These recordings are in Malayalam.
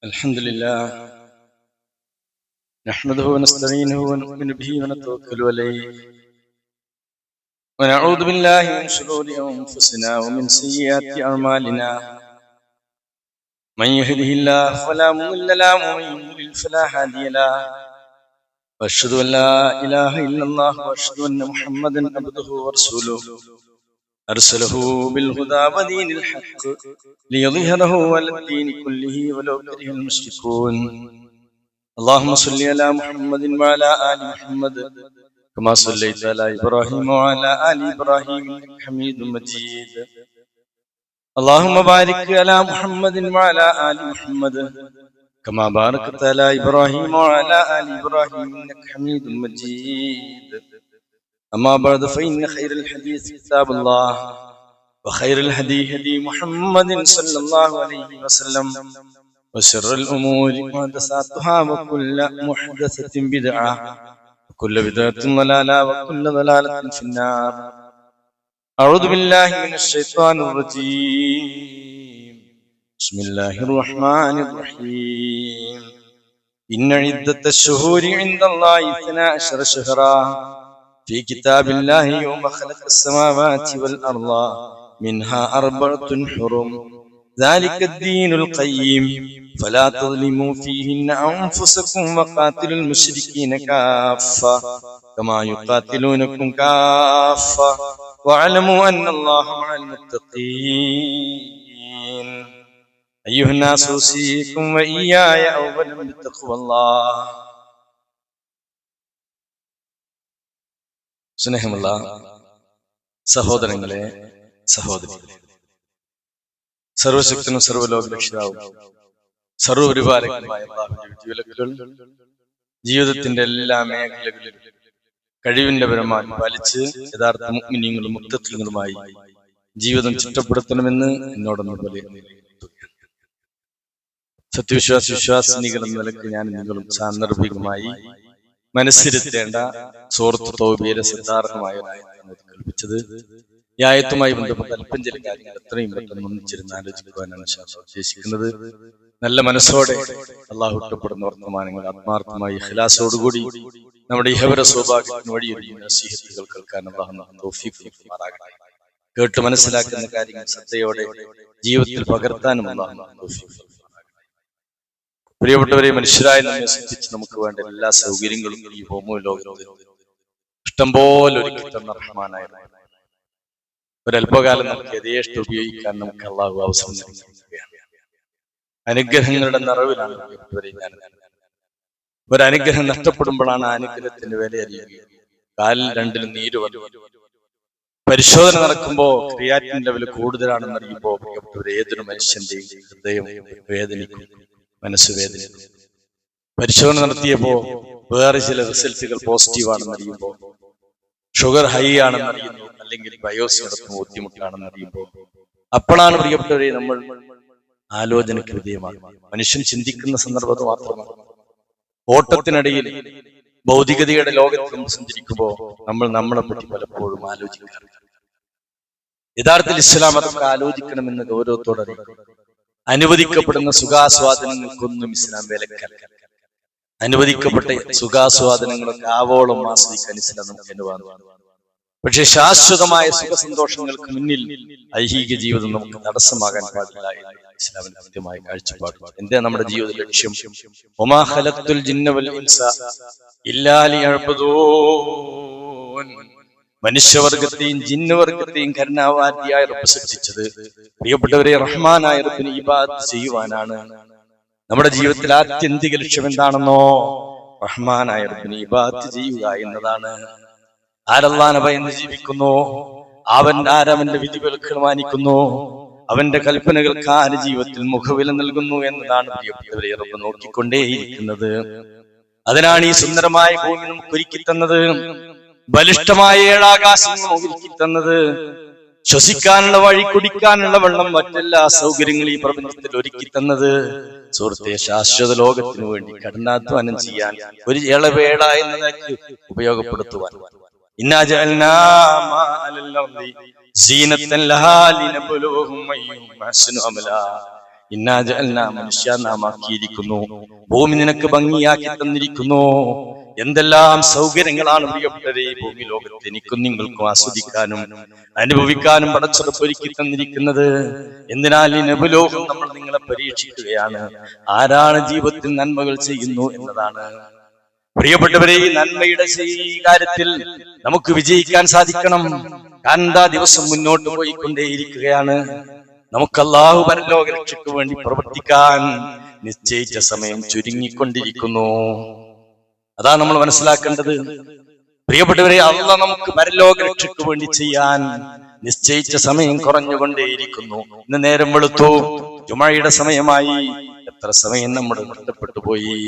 الحمد لله نحمده ونستعينه ونؤمن به ونتوكل عليه ونعوذ بالله من شرور أنفسنا ومن سيئات أعمالنا من يهده الله فلا مضل له ومن يضلل فلا هادي له وأشهد أن لا إله إلا الله وأشهد أن محمدا عبده ورسوله أرسله بالهدى ودين الحق ليظهره على الدين كله ولو كره المشركون اللهم صل على محمد وعلى آل محمد كما صليت على إبراهيم وعلى آل إبراهيم إنك حميد مجيد اللهم بارك على محمد وعلى آل محمد كما باركت على إبراهيم وعلى آل إبراهيم إنك حميد مجيد أما بعد فإن خير الحديث كتاب الله وخير الهدي هدي محمد صلى الله عليه وسلم وشر الأمور محدثاتها وكل محدثة بدعة وكل بدعة ضلالة وكل ضلالة في النار أعوذ بالله من الشيطان الرجيم بسم الله الرحمن الرحيم إن عدة الشهور عند الله 12 شهرا في كتاب الله يوم خلق السماوات والأرض منها 4 حرم ذلك الدين القيم فلا تظلموا فيهن أنفسكم وقاتلوا المشركين كافة كما يقاتلونكم كافة واعلموا أن الله مع المتقين أيها الناس أوصيكم وإياي أولا بتقوى الله. സ്നേഹമുള്ള സഹോദരങ്ങളെ, സഹോദരികളെ, സർവശക്തനും സർവ്വലോക രക്ഷിതാവും സർവ്വപരിപാലകനുമായ അല്ലാഹുവിന്റെ വിധിവിലക്കുകൾ ജീവിതത്തിന്റെ എല്ലാ മേഖലകളിലും കഴിവിന്റെ പരമാവധി പാലിച്ച് യഥാർത്ഥ മുഅ്മിനീങ്ങളും മുത്തഖീങ്ങളുമായി ജീവിതം ചിട്ടപ്പെടുത്തണമെന്ന് എന്നോടൊന്നു പോലെ വിശ്വാസിനികൾ എന്ന നിലയ്ക്ക് ഞാൻ നിങ്ങളും സാന്ദർഭികമായി മനസ്സിരുത്തേണ്ട സൂറത്ത് തൗബയിലെ സിദ്ധാർത്ഥമായ ഒരായത്താണ് കൽപ്പിച്ചത്. ഈ ആയത്തുമായി ബന്ധപ്പെട്ട അല്പം ചില കാര്യങ്ങൾ എത്രയും പെട്ടെന്ന് ഒന്നിച്ചിരുന്ന് ആലോചിക്കുവാനാണ് ഉദ്ദേശിക്കുന്നത്. നല്ല മനസ്സോടെ അള്ളാഹു ഇഷ്ടപ്പെടുന്ന വർത്തമാനങ്ങൾ ആത്മാർത്ഥമായി ഇഖ്ലാസോടുകൂടി നമ്മുടെ ഇഹപര സൗഭാഗ്യത്തിന് വഴിയൊരുക്കുന്ന നസീഹത്തുകൾ കേൾക്കാൻ അള്ളാഹു തൗഫീഖ് നൽകുമാറാകട്ടെ. കേട്ട് മനസ്സിലാക്കുന്ന കാര്യങ്ങൾ ശ്രദ്ധയോടെ ജീവിതത്തിൽ പകർത്താനും അള്ളാഹു തൗഫീഖ്. പ്രിയപ്പെട്ടവരെ, മനുഷ്യരായ നമ്മെ സൃഷ്ടിച്ച് നമുക്ക് വേണ്ട എല്ലാ സൗകര്യങ്ങളും ഈ ഭൗമ ലോകത്ത് ഇഷ്ടംപോലെ ഒരുക്കി തന്ന റഹ്മാനായ ഒരല്പകാലം നമുക്ക് യഥേഷ്ടം ഉപയോഗിക്കാൻ നമുക്ക് അള്ളാഹു അവസരം നൽകുകയാണ്. അനുഗ്രഹങ്ങളുടെ നിറവിലാണ് ഞാൻ. ഒരനുഗ്രഹം നഷ്ടപ്പെടുമ്പോഴാണ് ആ അനുഗ്രഹത്തിന്റെ വില അറിയുക. കാലിൽ രണ്ടിലും നീര് വന്നു. പരിശോധന നടക്കുമ്പോ ക്രിയാറ്റിൻ ലെവൽ കൂടുതലാണെന്ന് അറിയുമ്പോൾ ഏതൊരു മനുഷ്യന്റെയും ഹൃദയം വേദനിക്കും, മനസ്സ് വേദനിക്കും. പരിശോധന നടത്തിയപ്പോ വേറെ ചില റിസൾട്ടുകൾ പോസിറ്റീവാണെന്ന് അറിയുമ്പോൾ, ഷുഗർ ഹൈ ആണെന്ന് അറിയുന്നു, അല്ലെങ്കിൽ ബയോപ്സി നടത്തുന്ന ബുദ്ധിമുട്ടാണെന്ന് അറിയുമ്പോൾ, അപ്പോഴാണ് പ്രിയപ്പെട്ടവരെ നമ്മൾ ആലോചനയ്ക്ക് വിധേയമാകുന്നത്. മനുഷ്യൻ ചിന്തിക്കുന്ന സന്ദർഭത്തിൽ മാത്രമാണ്. ഓട്ടത്തിനിടയിൽ ഭൗതികതയുടെ ലോകത്ത് സഞ്ചരിക്കുമ്പോൾ നമ്മൾ നമ്മളെ പറ്റി പലപ്പോഴും ആലോചിക്കാറില്ല. യഥാർത്ഥത്തിൽ ഇസ്ലാം അതൊക്കെ ആലോചിക്കണമെന്ന് ഗൗരവത്തോടെ അനുവദിക്കപ്പെടുന്ന സുഖാസ്വാദനങ്ങൾക്കൊന്നും ഇസ്ലാം വിലക്കല്ല. അനുവദിക്കപ്പെട്ട സുഖാസ്വാദനങ്ങളൊക്കെ ആവോളം ആസ്വദിക്കാൻ ഇസ്ലാം നമുക്ക് അനുവാദമാണ്. പക്ഷെ ശാശ്വതമായ സുഖസന്തോഷങ്ങൾക്ക് മുന്നിൽ ഐഹിക ജീവിതം നമുക്ക് തടസ്സമാകാൻ പാടില്ല എന്ന് ഇസ്ലാമിന്റെ കൃത്യമായ കാഴ്ചപ്പാട്. എന്താ നമ്മുടെ ജീവിത ലക്ഷ്യം? വമാ ഖലഖ്തുൽ ജിന്ന വൽ ഇൻസ ഇല്ലാ ലിയഅ്ബുദൂൻ. മനുഷ്യവർഗത്തെയും ജിന്നുവർഗത്തെയും കരുണാവാദിയായ റബ്ബ് സൃഷ്ടിച്ചത് പ്രിയപ്പെട്ടവരെ റഹ്മാനായ റബ്ബിനെ ഇബാദത്ത് ചെയ്യുവാനാണ്. നമ്മുടെ ജീവിതത്തിൽ ആത്യന്തിക ലക്ഷ്യം എന്താണെന്നോ? റഹ്മാനായ റബ്ബിനെ ഇബാദത്ത് ചെയ്യുക എന്നതാണ്. ആരല്ലാഹുവിനെ ഭയന്ന് ജീവിക്കുന്നു, ആരവന്റെ വിധിവിലക്കുകൾ മാനിക്കുന്നു, അവന്റെ കൽപ്പനകൾക്ക് ആര് ജീവിതത്തിൽ മുഖവില നൽകുന്നു എന്നതാണ് പ്രിയപ്പെട്ടവരെ റബ്ബ് നോക്കിക്കൊണ്ടേയിരിക്കുന്നത്. അതിനാണ് ഈ സുന്ദരമായ ഭൂമി നമുക്ക് ഒരുക്കി തന്നത്, ബലിഷ്ഠമായ ഏഴാകാശങ്ങൾ ഒരുക്കി തന്നത്, ശ്വസിക്കാനുള്ള വഴി, കുടിക്കാനുള്ള വെള്ളം, മറ്റെല്ലാ സൗകര്യങ്ങളും ഈ പ്രപഞ്ചത്തിൽ ഒരുക്കി തന്നത്. സുഹൃത്തെ, ശാശ്വത ലോകത്തിനു വേണ്ടി കഠിനാധ്വാനം ചെയ്യാൻ, ഒരു ഇളവേള എന്ന നിലയ്ക്ക് ഉപയോഗപ്പെടുത്തുവാൻ. ഇന്നാ ജഅൽനാ മാ അലൽ അർദി സീനത്തൻ ലഹാ ലിനബ്ലുവഹും അയ്യുഹും അഹ്സനു അമലാ. ഇന്നാ ജഅൽനാ മനുഷ്യ നാം ആക്കിയിരിക്കുന്നു, ഭൂമി നിനക്ക് ഭംഗിയാക്കി തന്നിരിക്കുന്നു. എന്തെല്ലാം സൗകര്യങ്ങളാണ് പ്രിയപ്പെട്ടവരെ ഈ ഭൂമി ലോകത്ത് എനിക്കും നിങ്ങൾക്കും ആസ്വദിക്കാനും അനുഭവിക്കാനും പടച്ചറപ്പ് ഒരുക്കി തന്നിരിക്കുന്നത്. എന്തിനാൽ ഈ നബുലോകം നമ്മൾ നിങ്ങളെ പരീക്ഷിക്കുകയാണ്. ആരാണ് ജീവിതത്തിൽ നന്മകൾ ചെയ്യുന്നു എന്നതാണ്. പ്രിയപ്പെട്ടവരെ, ഈ നന്മയുടെ കാര്യത്തിൽ നമുക്ക് വിജയിക്കാൻ സാധിക്കണം. കാരണം ദിവസം മുന്നോട്ട് പോയിക്കൊണ്ടേയിരിക്കുകയാണ്. നമുക്ക് അല്ലാഹു പരലോക രക്ഷയ്ക്ക് വേണ്ടി പ്രവർത്തിക്കാൻ നിശ്ചയിച്ച സമയം ചുരുങ്ങിക്കൊണ്ടിരിക്കുന്നു. അതാണ് നമ്മൾ മനസ്സിലാക്കേണ്ടത്. പ്രിയപ്പെട്ടവരെ, അല്ലാഹു നമുക്ക് പരലോക രക്ഷയ്ക്ക് വേണ്ടി ചെയ്യാൻ നിശ്ചയിച്ച സമയം കുറഞ്ഞുകൊണ്ടേയിരിക്കുന്നു. ഇന്ന് നേരം വെളുത്തു, ജുമഅയുടെ സമയമായി. എത്ര സമയം നമ്മുടെ നഷ്ടപ്പെട്ടു പോയി.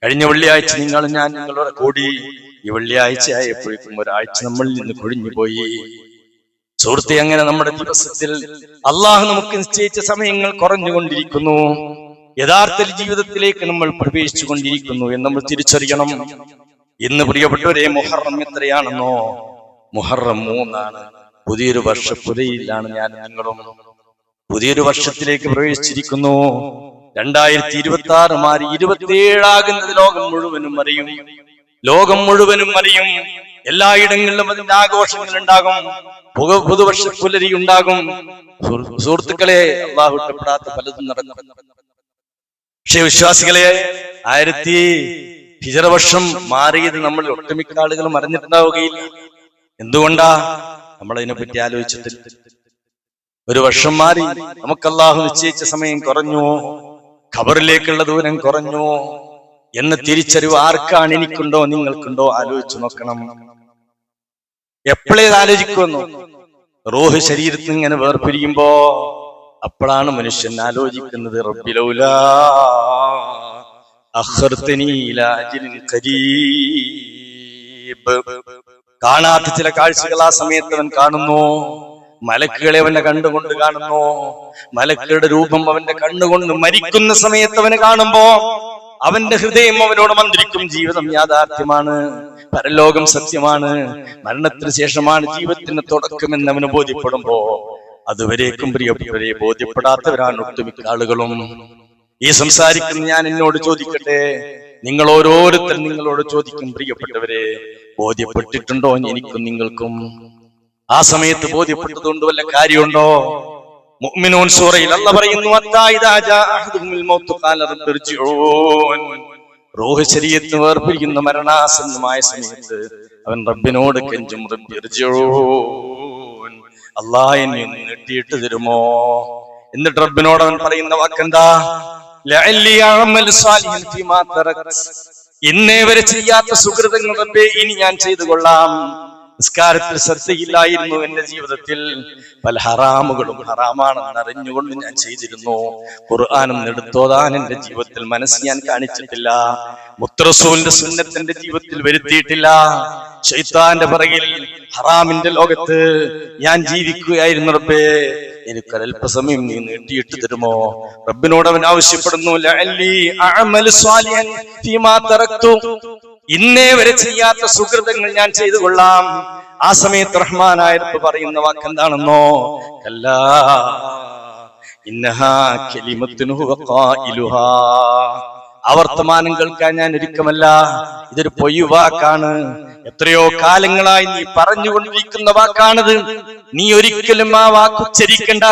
കഴിഞ്ഞ വെള്ളിയാഴ്ച ഞാൻ നിങ്ങളുടെ കൂടി. ഈ വെള്ളിയാഴ്ച ആയപ്പോഴേക്കും ഒരാഴ്ച നമ്മളിൽ നിന്ന് കൊഴിഞ്ഞുപോയി. സുഹൃത്തെ, അങ്ങനെ നമ്മുടെ ദിവസത്തിൽ അള്ളാഹു നമുക്ക് നിശ്ചയിച്ച സമയങ്ങൾ കുറഞ്ഞുകൊണ്ടിരിക്കുന്നു. യഥാർത്ഥ ജീവിതത്തിലേക്ക് നമ്മൾ പ്രവേശിച്ചു കൊണ്ടിരിക്കുന്നു എന്ന് നമ്മൾ തിരിച്ചറിയണം. ഇന്ന് പ്രിയപ്പെട്ടവരെ, മുഹറം എത്രയാണെന്നോ? മുഹറം 3 പുതിയൊരു വർഷപ്പുരയിലാണ് ഞാൻ നിങ്ങളും. പുതിയൊരു വർഷത്തിലേക്ക് പ്രവേശിച്ചിരിക്കുന്നു. 2026 മാറി 27 ആകുന്നത് ലോകം മുഴുവനും അറിയും. എല്ലായിടങ്ങളിലും അതിന്റെ ആഘോഷങ്ങൾ ഉണ്ടാകും. പുതുവർഷ പുലരി ഉണ്ടാകും. സുഹൃത്തുക്കളെ, അള്ളാഹു ഇഷ്ടപ്പെടാത്ത പലതും നടക്കും. പക്ഷേ വിശ്വാസികളെ, 1000 ഹിജറ വർഷം മാറിയത് നമ്മൾ ഒട്ടുമിക്ക ആളുകളും അറിഞ്ഞിട്ടുണ്ടാവുകയില്ല. എന്തുകൊണ്ടാ? നമ്മളതിനെപ്പറ്റി ആലോചിച്ചിട്ടില്ല. ഒരു വർഷം മാറി, നമുക്ക് അല്ലാഹു നിശ്ചയിച്ച സമയം കുറഞ്ഞു, ഖബറിലേക്കുള്ള ദൂരം കുറഞ്ഞു എന്ന തിരിച്ചറിവ് ആർക്കാണ്? എനിക്കുണ്ടോ, നിങ്ങൾക്കുണ്ടോ? ആലോചിച്ചു നോക്കണം. എപ്പോഴേത് ആലോചിക്കുമെന്നോ? റൂഹ് ശരീരത്തിൽ ഇങ്ങനെ വേർപിരിയുമ്പോ അപ്പോഴാണ് മനുഷ്യൻ ആലോചിക്കുന്നത്, റബ്ബി ലൗലാ അഖർതനി ഇലാ അജ്ലിൻ ഖരീബ്. കാണാത്ത ചില കാഴ്ചകൾ ആ സമയത്ത് അവൻ കാണുന്നു. മലക്കുകളെ അവന്റെ കണ്ണുകൊണ്ട് കാണുന്നു. മലക്കുകളുടെ രൂപം അവന്റെ കണ്ണുകൊണ്ട് മരിക്കുന്ന സമയത്ത് അവന് കാണുമ്പോ അവന്റെ ഹൃദയം അവനോട് മന്ത്രിക്കും, ജീവിതം യാഥാർത്ഥ്യമാണ്, പരലോകം സത്യമാണ്, മരണത്തിന് ശേഷമാണ് ജീവിതത്തിന് തുടക്കമെന്ന് അവന് ബോധ്യപ്പെടുമ്പോ അതുവരേക്കും പ്രിയപ്പെട്ടവരെ ബോധ്യപ്പെടാത്തവരാണ് ഒട്ടുമിക്ക ആളുകളും. ഈ സംസാരിക്കുന്ന ഞാൻ എന്നോട് ചോദിക്കട്ടെ, നിങ്ങൾ ഓരോരുത്തരും നിങ്ങളോട് ചോദിക്കും, പ്രിയപ്പെട്ടവരെ, ബോധ്യപ്പെട്ടിട്ടുണ്ടോ എനിക്കും നിങ്ങൾക്കും? ആ സമയത്ത് ബോധ്യപ്പെട്ടതുകൊണ്ട് വല്ല കാര്യമുണ്ടോ? മുഅ്മിനൂൻ സൂറയിൽ അല്ലാഹു പറയുന്നു, റൂഹ് ശരീരത്തിൽ വേർപിരിയുന്ന മരണാസന്നമായ സമയത്ത് അവൻ റബ്ബിനോട് കെഞ്ചും, റബ്ബി ഇർജിഊൻ, അല്ലാഹ് എന്നെ നീട്ടിയിട്ട് തരുമോ? എന്നിട്ട് റബ്ബിനോട് അവൻ പറയുന്ന വാക്കെന്താ? ലഅല്ലി അഅമൽ സാലിഹൻ ഫീമാ തറക്ത്, ഇന്നേ വരെ ചെയ്യാത്ത സുകൃതങ്ങൾ റബ്ബേ ഇനി ഞാൻ ചെയ്തു കൊള്ളാം. നിസ്കാരത്തിൽ ശ്രദ്ധയില്ലായിരുന്നു, എന്റെ ജീവിതത്തിൽ പല ഹറാമുകളും ഹറാമാണെന്ന് അറിഞ്ഞുകൊണ്ട് ഞാൻ ചെയ്തിരുന്നു. ഖുർആനും എടുത്തോതാൻ എന്റെ ജീവിതത്തിൽ മനസ്സ് ഞാൻ കാണിച്ചിട്ടില്ല. മുത്തറസൂലിന്റെ സുന്നത്ത് എന്റെ ജീവിതത്തിൽ വരുത്തിയിട്ടില്ല. ശൈത്താന്റെ പിറകിൽ ഹറാമിന്റെ ലോകത്ത് ഞാൻ ജീവിക്കുകയായിരുന്നു. റബ്ബേ, എനിക്കൊരൽപ്പസമയം നീ നീട്ടിയിട്ട് തരുമോ? റബ്ബിനോട് അവൻ ആവശ്യപ്പെടുന്നു, ലഅല്ലി അഅമലു സ്വാലിഹൻ ഫീമാ തറക്തു, ഇന്നേ വരെ ചെയ്യാത്ത സുകൃതങ്ങൾ ഞാൻ ചെയ്തു കൊള്ളാം. ആ സമയത്ത് റഹ്മാനായ റബ്ബ് പറയുന്ന വാക്കെന്താണെന്നോ? കല്ലാ ഇന്നഹാ കലിമത്തുൻ ഹുവ ഖായിലുഹാ, ആ വർത്തമാനം കേൾക്കാൻ ഞാൻ ഒരുക്കമല്ല. ഇതൊരു പൊയ്യു വാക്കാണ്. എത്രയോ കാലങ്ങളായി നീ പറഞ്ഞുകൊണ്ടിരിക്കുന്ന വാക്കാണത്. നീ ഒരിക്കലും ആ വാക്ക് ഉച്ചരിക്കണ്ട.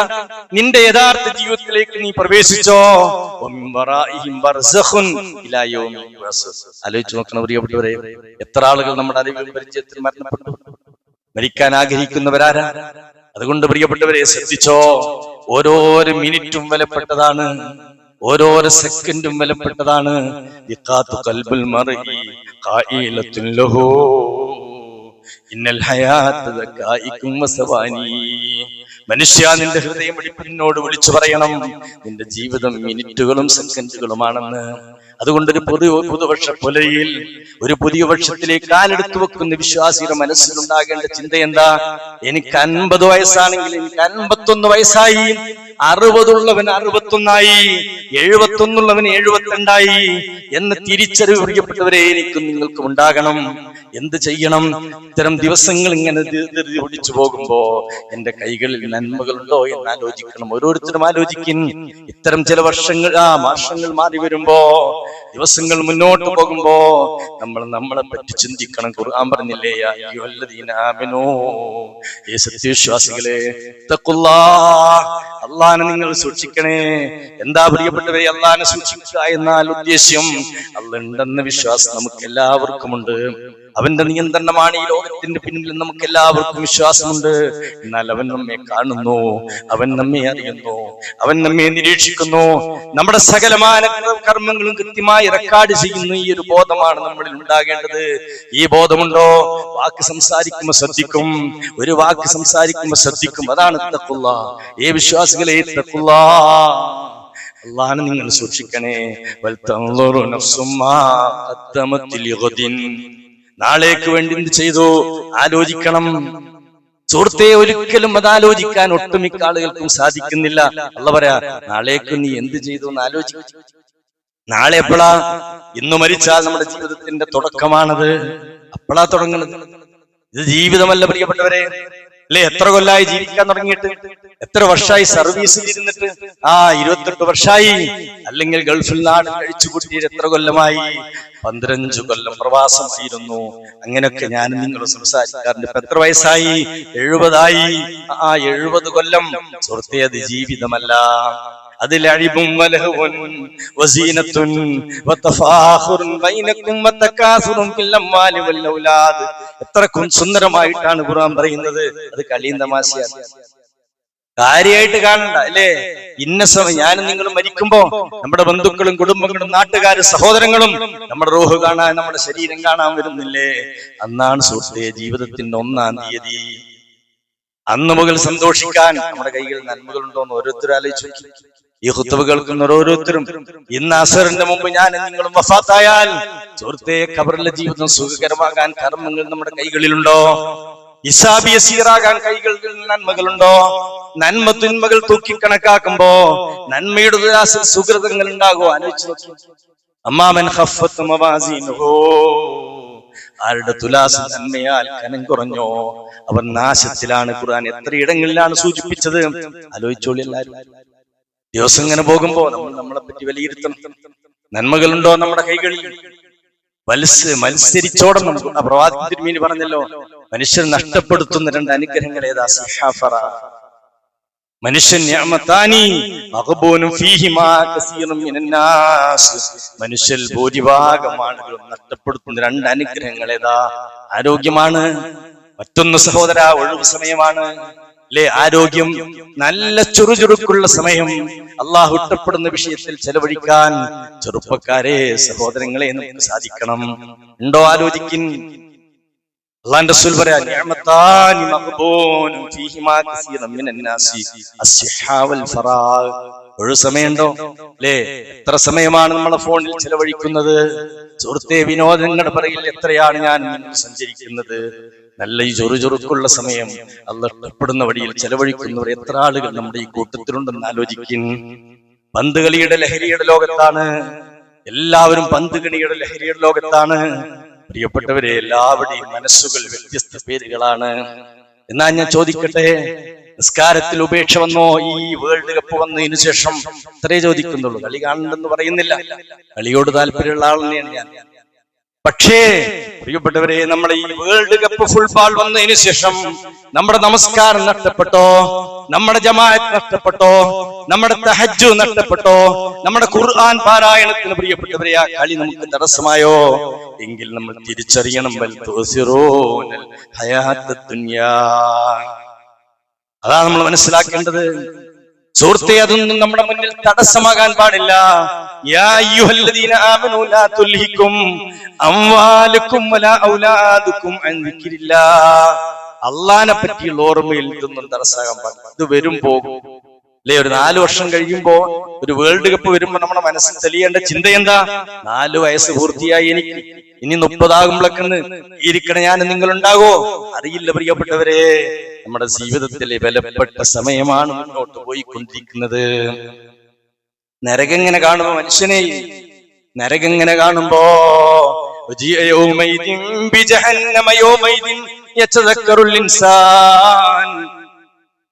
നിന്റെ യഥാർത്ഥ ജീവിതത്തിലേക്ക് നീ പ്രവേശിച്ചോ. ആലോചിച്ച് നോക്കണം പ്രിയപ്പെട്ടവരെ, എത്ര ആളുകൾ നമ്മുടെ അറിവിൽ പരിചയത്തിൽ മരണപ്പെട്ടു. മരിക്കാൻ ആഗ്രഹിക്കുന്നവരാരാ? അതുകൊണ്ട് പ്രിയപ്പെട്ടവരെ ശ്രദ്ധിച്ചോ, ഓരോരോ മിനിറ്റും വിലപ്പെട്ടതാണ്, ഓരോരോ സെക്കൻഡും വിലപ്പെട്ടതാണ്. മനുഷ്യ, നിന്റെ ഹൃദയം നിന്നോട് വിളിച്ചു പറയണം, നിന്റെ ജീവിതം മിനിറ്റുകളും സെക്കൻഡുകളുമാണെന്ന്. അതുകൊണ്ടൊരു പുതുവർഷ പുലരിയിൽ ഒരു പുതിയ വർഷത്തിലേക്ക് കാലെടുത്തു വെക്കുന്ന വിശ്വാസിയുടെ മനസ്സിലുണ്ടാകേണ്ട ചിന്ത എന്താ? എനിക്ക് 50 വയസ്സാണെങ്കിൽ എനിക്ക് 51 വയസ്സായി, 60 ഉള്ളവൻ 61ആയി, 71 ഉള്ളവൻ 72ആയി എന്ന തിരിച്ചറിവ് പ്രിയപ്പെട്ടവരെ എനിക്കും നിങ്ങൾക്കും ഉണ്ടാകണം. എന്ത് ചെയ്യണം? ഇത്തരം ദിവസങ്ങൾ ഇങ്ങനെ ഒടിച്ചു പോകുമ്പോ എന്റെ കൈകളിൽ നന്മകളുണ്ടോ എന്ന് ആലോചിക്കണം. ഓരോരുത്തരും ആലോചിക്കും. ഇത്തരം ചില വർഷങ്ങൾ മാസങ്ങൾ മാറി വരുമ്പോ, ദിവസങ്ങൾ മുന്നോട്ട് പോകുമ്പോ നമ്മൾ നമ്മളെ പറ്റി ചിന്തിക്കണം. ഖുർആൻ പറഞ്ഞില്ലേ, യാ അയ്യുഹല്ലദീന ആമനൂ, ഈ സത്യവിശ്വാസികളെ, തഖുല്ലാഹ്, അള്ളാഹനെ നിങ്ങൾ സൂക്ഷിക്കണേ. എന്താ പ്രിയപ്പെട്ടവരെ അള്ളാഹനെ സൂക്ഷിക്കുക എന്നാൽ ഉദ്ദേശ്യം? അള്ളാഹ് ഉണ്ടെന്ന വിശ്വാസം നമുക്ക് എല്ലാവർക്കുമുണ്ട്. അവന്റെ നിയന്ത്രണമാണ് ഈ ലോകത്തിന്റെ പിന്നിൽ നമുക്ക് എല്ലാവർക്കും വിശ്വാസമുണ്ട്. എന്നാൽ അവൻ നമ്മെ കാണുന്നു, അവൻ നമ്മെ അറിയുന്നു, അവൻ നമ്മെ നിരീക്ഷിക്കുന്നു. നമ്മുടെ സകലമായ കർമ്മങ്ങളും കൃത്യമായി റെക്കോർഡ് ചെയ്യുന്നു. ഈ ഒരു ബോധമാണ് നമ്മളിൽ ഉണ്ടാകേണ്ടത്. ഈ ബോധമുണ്ടോ? വാക്ക് സംസാരിക്കുമ്പോൾ ശ്രദ്ധിക്കും, ഒരു വാക്ക് സംസാരിക്കുമ്പോൾ ശ്രദ്ധിക്കും. അതാണ് തഖ്വല്ലാഹ്. ഈ വിശ്വാസികളെ, തഖ്വല്ലാഹ്, അല്ലാഹനെ നിങ്ങൾ സൂക്ഷിക്കണേ. വൽതൻളുറു നഫ്സും മാ ഖദ്ദമത് ലിഗദിൻ, നാളേക്ക് വേണ്ടി എന്ത് ചെയ്തു ആലോചിക്കണം. സുഹൃത്തെ, ഒരിക്കലും അത് ആലോചിക്കാൻ ഒട്ടുമിക്ക ആളുകൾക്കും സാധിക്കുന്നില്ല. അല്ലാഹ് പറയാ, നാളേക്ക് നീ എന്ത് ചെയ്തു എന്ന് ആലോചിക്കും. നാളെ എപ്പോഴാ? ഇന്ന് മരിച്ചാൽ നമ്മുടെ ജീവിതത്തിന്റെ തുടക്കമാണത്. അപ്പോഴാ തുടങ്ങുന്നത്. ഇത് ജീവിതമല്ല പ്രിയപ്പെട്ടവരെ. അല്ലെ, എത്ര കൊല്ലായി ജീവിക്കാൻ തുടങ്ങിയിട്ട്? എത്ര വർഷമായി സർവീസിൽ ഇരുന്നിട്ട്? 28 വർഷമായി. അല്ലെങ്കിൽ ഗൾഫിൽ നാട് കഴിച്ചു കൂട്ടിയിട്ട് എത്ര കൊല്ലമായി? 15 കൊല്ലം പ്രവാസമായിരുന്നു. അങ്ങനെയൊക്കെ ഞാനും നിങ്ങൾ സംസാരിക്കാറുണ്ട്. ഇപ്പൊ എത്ര വയസ്സായി? 70 ആയി. 70 കൊല്ലം. സുഹൃത്തേ, അത് ജീവിതമല്ല. അതിൽ അഴിബും വലഹുൻ വസീനത്തുൻ വതഫാഖുറുൻ ബൈനകും വതകാസുറുൻ ഫിൽ അംവാലി വൽ ഔലാദ്. എത്ര സുന്ദരമായിട്ടാണ് ഖുർആൻ പറയുന്നത്. അത് കളിയും തമാശയാണ്. കാര്യമായിട്ട് കാണണ്ട, അല്ലേ? ഇന്ന സമയം ഞാനും നിങ്ങളും മരിക്കുമ്പോ നമ്മുടെ ബന്ധുക്കളും കുടുംബങ്ങളും നാട്ടുകാരും സഹോദരങ്ങളും നമ്മുടെ റൂഹ് കാണാൻ, നമ്മുടെ ശരീരം കാണാൻ വരുന്നില്ലേ? അന്നാണ് സുഹൃത്തേ ജീവിതത്തിന്റെ 1-ാം തീയതി. അന്ന് മുതൽ സന്തോഷിക്കാൻ നമ്മുടെ കൈകളിൽ നന്മകളുണ്ടോന്ന് ഓരോരുത്തരും ആലോചിച്ചു. ഈ ഖുത്ബ കേൾക്കുന്ന ഓരോരുത്തരും, ഇന്ന് അസറിന്റെ മുമ്പ് ഞാൻ നിങ്ങളും വഫാത്തായാൽ സുഹൃത്തേ, ഖബറിലെ ജീവിതം സുഖകരമാകാൻ കർമ്മങ്ങൾ നമ്മുടെ കൈകളിലുണ്ടോ? ഹിസാബ് യസീറാകാൻ കൈകളിൽ നന്മകളുണ്ടോ? നന്മ തിന്മകൾ തൂക്കി കണക്കാക്കുമ്പോ നന്മയുടെ സുഹൃതങ്ങൾ ഉണ്ടാകുമോ? ആലോചിച്ച് നോക്കി. അമ്മാമൻ ഖഫ്ഫത്ത് മവാസീനുഹു, ആരുടെ തുലാസ് നന്മയാൽ കനം കുറഞ്ഞോ അവൻ നാശത്തിലാണ്. ഖുർആൻ എത്രയിടങ്ങളിലാണ് സൂചിപ്പിച്ചത്? ആലോചിച്ചോളി എല്ലാവരും. ദിവസം ഇങ്ങനെ പോകുമ്പോ നമ്മൾ നമ്മളെ പറ്റി വിലയിരുത്തണം. നന്മകളുണ്ടോ നമ്മുടെ കൈകളിൽ? മത്സരിച്ചോടണം. പ്രവാചകൻ തിരുമേനി പറഞ്ഞല്ലോ, മനുഷ്യൻ നഷ്ടപ്പെടുത്തുന്ന 2 അനുഗ്രഹങ്ങൾ ഏതാ? സിഹാഫറ, മനുഷ്യൻ നിഅമതാനി മഗ്ബൂനും ഫീഹിമാ കസീറുൻ മിനന്നാസ്, മനുഷ്യൽ ഭൂരിഭാഗം ആളുകളും നഷ്ടപ്പെടുത്തുന്ന 2 അനുഗ്രഹങ്ങൾ ഏതാ? ആരോഗ്യമാണ്. മറ്റൊന്ന് സഹോദര, ഒഴിവ് സമയമാണ്. അല്ലെ, ആരോഗ്യം, നല്ല ചുറുചുറുക്കുള്ള സമയം അള്ളാഹു ഇഷ്ടപ്പെടുന്ന വിഷയത്തിൽ ചെലവഴിക്കാൻ ചെറുപ്പക്കാരെ, സഹോദരങ്ങളെ നമുക്ക് സാധിക്കണം. ഉണ്ടോ? ആലോചിക്കിൻ. അല്ലാഹുവിന്റെ റസൂൽ പറയാ, നിഅമതാനി മഗ്ബൂനും ഫീഹിമാ കസീറുൻ മിനന്നാസി അസ്സിഹാ വൽ ഫറാഗ്. ഒഴിവ് സമയമുണ്ടോ? അല്ലേ? എത്ര സമയമാണ് നമ്മളെ ഫോണിൽ ചെലവഴിക്കുന്നത്? സുഹൃത്തെ, വിനോദങ്ങളുടെ പറയിൽ എത്രയാണ് ഞാൻ സഞ്ചരിക്കുന്നത്? നല്ല ഈ ചൊറുചൊറുക്കുള്ള സമയം അല്ലാഹു ഇഷ്ടപ്പെടുന്ന വഴിയിൽ ചെലവഴിക്കുന്നവർ എത്ര ആളുകൾ നമ്മുടെ ഈ കൂട്ടത്തിലുണ്ടെന്ന് ആലോചിക്കും. പന്ത് കളിയുടെ ലഹരിയുടെ ലോകത്താണ് എല്ലാവരും. പന്ത് കളിയുടെ ലഹരിയുടെ ലോകത്താണ് പ്രിയപ്പെട്ടവരെ. എല്ലാവരുടെയും മനസ്സുകൾ വ്യത്യസ്ത പേരുകളാണ്. എന്നാ ഞാൻ ചോദിക്കട്ടെ, നിസ്കാരത്തിൽ ഉപേക്ഷ വന്നോ? ഈ വേൾഡ് കപ്പ് വന്നതിന് ശേഷം ഇത്രേ ചോദിക്കുന്നുള്ളൂ. കളി കാണണ്ടെന്ന് പറയുന്നില്ല, കളിയോട് താല്പര്യമുള്ള ആൾ തന്നെയാണ് ഞാൻ. പക്ഷേ പ്രിയപ്പെട്ടവരെ, നമ്മുടെ ഈ വേൾഡ് കപ്പ് ഫുട്ബോൾ വന്നതിന് ശേഷം നമ്മുടെ നമസ്കാരം നഷ്ടപ്പെട്ടോ? നമ്മുടെ ജമാഅത്ത് നഷ്ടപ്പെട്ടോ? നമ്മുടെ തഹജ്ജുദ് നഷ്ടപ്പെട്ടോ? നമ്മുടെ ഖുർആൻ പാരായണത്തിന് പ്രിയപ്പെട്ടവരെ ആ കളി നമുക്ക് തടസ്സമായോ? എങ്കിൽ നമ്മൾ തിരിച്ചറിയണം, ബൽ തുസിറൂനൽ ഹയാത്തദ് ദുനിയാ. അതാണ് നമ്മൾ മനസ്സിലാക്കേണ്ടത്. സുഹൃത്തേ, അതൊന്നും നമ്മുടെ മുന്നിൽ തടസ്സമാകാൻ പാടില്ല. യാ അയ്യുഹല്ലദീന ആമനൂ ലാ തുൽഹികും അംവാലുകും വലാ ഔലാദുകും അൻ ദിക്രില്ലാഹ്. അല്ലാഹനെ പറ്റിയുള്ള ഓർമ്മയിൽ ഇതൊന്നും തടസ്സമാകാൻ പാടില്ല. ഇത് വരും പോകും, അല്ലെ? ഒരു 4 വർഷം കഴിയുമ്പോ ഒരു വേൾഡ് കപ്പ് വരുമ്പോ നമ്മുടെ മനസ്സിൽ തെളിയേണ്ട ചിന്ത എന്താ? 4 വയസ്സ് പൂർത്തിയായി എനിക്ക്, ഇനി 30 ആകുമ്പോഴേക്കെന്ന് ഇരിക്കണ ഞാൻ നിങ്ങൾ ഉണ്ടാകോ? അറിയില്ല പ്രിയപ്പെട്ടവരെ. നമ്മുടെ ജീവിതത്തിലെ വിലപ്പെട്ട സമയമാണ് മുന്നോട്ട് പോയിക്കൊണ്ടിരിക്കുന്നത്. നരകങ്ങനെ കാണുമ്പോ മനുഷ്യനെ, നരകങ്ങനെ കാണുമ്പോ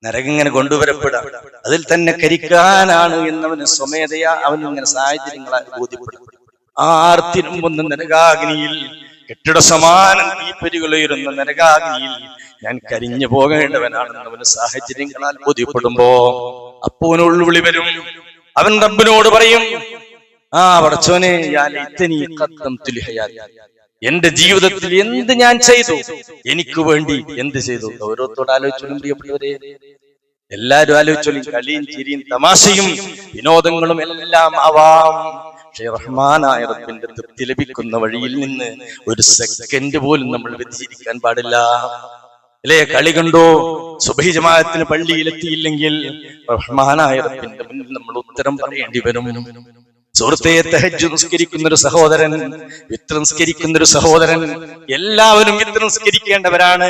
നരകം ഇങ്ങനെ കൊണ്ടുവരപ്പെടാം, അതിൽ തന്നെ കരിക്കാനാണ് എന്നവന് സ്വമേധയാ അവനിങ്ങനെ സാഹചര്യങ്ങളാൽ ബോധ്യപ്പെടും. ആർത്തിരുമ്പുന്ന നരകാഗ്നിയിൽ, കെട്ടിട സമാനം തീപ്പരികളുയരുന്ന നരകാഗ്നിയിൽ ഞാൻ കരിഞ്ഞു പോകേണ്ടവനാണെന്ന് അവന് സാഹചര്യങ്ങളാൽ ബോധ്യപ്പെടുമ്പോ അപ്പോനുള്ളുവിളി വരും. അവൻ റബ്ബിനോട് പറയും, പടച്ചോനെ, എന്റെ ജീവിതത്തിൽ എന്ത് ഞാൻ ചെയ്തു, എനിക്ക് വേണ്ടി എന്ത് ചെയ്തു? ഓരോരുത്തോട് ആലോചിച്ചോളും പ്രിയപ്പെട്ടവരെ, എല്ലാരും ആലോചിച്ചോളും. കളിയും ചിരിയും തമാശയും വിനോദങ്ങളും എല്ലാം ആവാം, പക്ഷേ റഹ്മാനായ റബ്ബിന്റെ തൃപ്തി ലഭിക്കുന്ന വഴിയിൽ നിന്ന് ഒരു സെക്കൻഡ് പോലും നമ്മൾ വ്യതിചരിക്കാൻ പാടില്ല. അല്ലേ? കളി കണ്ടോ, സുബഹി ജമാഅത്തിന് പള്ളിയിലെത്തിയില്ലെങ്കിൽ റഹ്മാനായ റബ്ബിന്റെ മുന്നിൽ നമ്മൾ ഉത്തരം പറയേണ്ടി വരും. സുഹൃത്തെ, തഹജ്ജുദ് നിസ്കരിക്കുന്ന ഒരു സഹോദരൻ, വിത്ർ നിസ്കരിക്കുന്ന ഒരു സഹോദരൻ, എല്ലാവരും വിത്ർ നിസ്കരിക്കേണ്ടവരാണ്.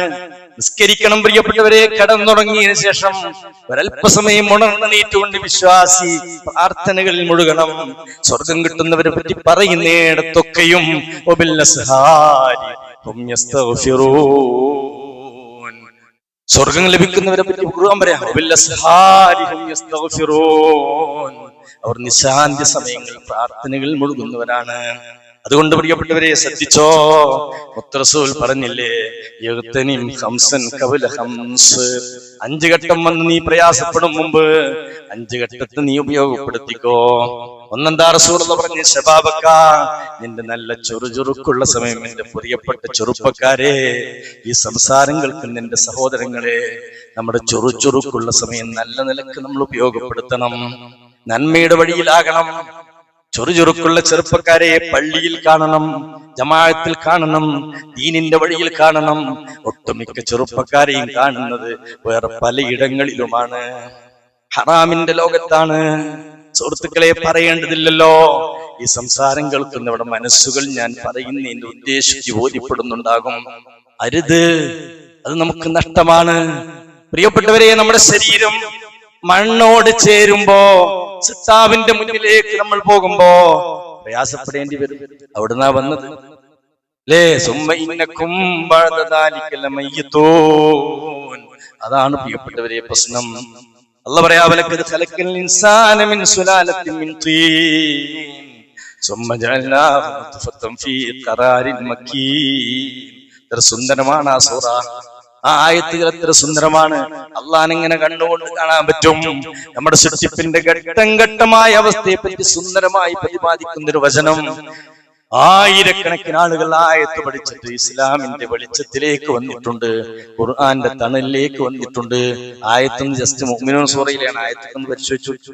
നിസ്കരിക്കണം പ്രിയപ്പെട്ടവരെ. കടന്നുറങ്ങിയതിനു ശേഷം ഒരല്പസമയം ഉണർന്നീറ്റുകൊണ്ട് വിശ്വാസി പ്രാർത്ഥനകളിൽ മുഴുകണം. സ്വർഗം കിട്ടുന്നവരെ പറ്റി പറയുന്നിടത്തൊക്കെയും സ്വർഗം ലഭിക്കുന്നവരെ പറ്റി ഖുർആൻ പറയാം, അവർ നിശാന്തി സമയങ്ങൾ പ്രാർത്ഥനകളിൽ മുഴുകുന്നവരാണ്. അതുകൊണ്ട് പ്രിയപ്പെട്ടവരെ ശ്രദ്ധിച്ചോ, മുത്തറസൂൽ പറഞ്ഞില്ലേ, 5 ഘട്ടം വന്ന് നീ പ്രയാസപ്പെടും മുമ്പ് 5 ഘട്ടത്തെ നീ ഉപയോഗപ്പെടുത്തിക്കോ. ഒന്നെന്താ റസൂലുള്ളാഹി പറഞ്ഞു? ശബാബക്ക, നിന്റെ നല്ല ചുറുചുറുക്കുള്ള സമയം. എന്റെ പ്രിയപ്പെട്ട ചെറുപ്പക്കാരെ, ഈ സംസാരങ്ങൾക്ക് നിന്റെ സഹോദരങ്ങളെ, നമ്മുടെ ചുറുചുറുക്കുള്ള സമയം നല്ല നിലക്ക് നമ്മൾ ഉപയോഗപ്പെടുത്തണം, നന്മയുടെ വഴിയിലാകണം. ചുറുചുറുക്കുള്ള ചെറുപ്പക്കാരെ പള്ളിയിൽ കാണണം, ജമാഅത്തിൽ കാണണം, ദീനിന്റെ വഴിയിൽ കാണണം. ഒട്ടുമിക്ക ചെറുപ്പക്കാരെയും കാണുന്നത് വേറെ പലയിടങ്ങളിലുമാണ്, ഹറാമിന്റെ ലോകത്താണ്. സുഹൃത്തുക്കളെ, പറയേണ്ടതില്ലല്ലോ, ഈ സംസാരം കേൾക്കുന്നവരുടെ മനസ്സുകൾ ഞാൻ പറയുന്നതിന്റെ ഉദ്ദേശിച്ച് ബോധ്യപ്പെടുന്നുണ്ടാകും. അരുത്, അത് നമുക്ക് നഷ്ടമാണ്. പ്രിയപ്പെട്ടവരെ, നമ്മുടെ ശരീരം മണ്ണോട് ചേരുമ്പോ, സിത്താവിന്റെ മുന്നിലേക്ക് നമ്മൾ പോകുമ്പോ പ്രയാസപ്പെടേണ്ടി വരും. അവിടുന്നാ വന്നത് ലേ സുമ്മഇന്നക്കും ബഅദദാലിക ലമയ്യിതൂൻ. അതാണ് പ്രിയപ്പെട്ടവരെ പ്രശ്നം. അല്ലാഹു പറയാ, വലഖദ് ഖലഖൽ ഇൻസാന മിൻ സുലാലത്തിൻ മിൻ തീൻ സുമ്മ ജഅൽനാഹു നുത്ഫതൻ ഫീ ഖറാരിൻ മക്കീൻ. എത്ര സുന്ദരമാണ് ആ സൂറ, ആ ആയത്തുകൾ എത്ര സുന്ദരമാണ്. അള്ളാഹ് ഇങ്ങനെ കണ്ടുകൊണ്ട് കാണാൻ പറ്റും. നമ്മുടെ സൃഷ്ടിപ്പിന്റെ ഘട്ടം ഘട്ടമായ അവസ്ഥയെ പറ്റി സുന്ദരമായി പ്രതിപാദിക്കുന്ന ഒരു വചനം. ആയിരക്കണക്കിന് ആളുകൾ ആയത്ത് പഠിച്ചിട്ട് ഇസ്ലാമിന്റെ വെളിച്ചത്തിലേക്ക് വന്നിട്ടുണ്ട്, ഖുർആന്റെ തണലിലേക്ക് വന്നിട്ടുണ്ട്. ആയത്തൊന്ന് ജസ്റ്റ് മുഅ്മിനൂൻ സൂറയിലാണ്, ആയത്തൊന്ന് പരിശോധിച്ചു.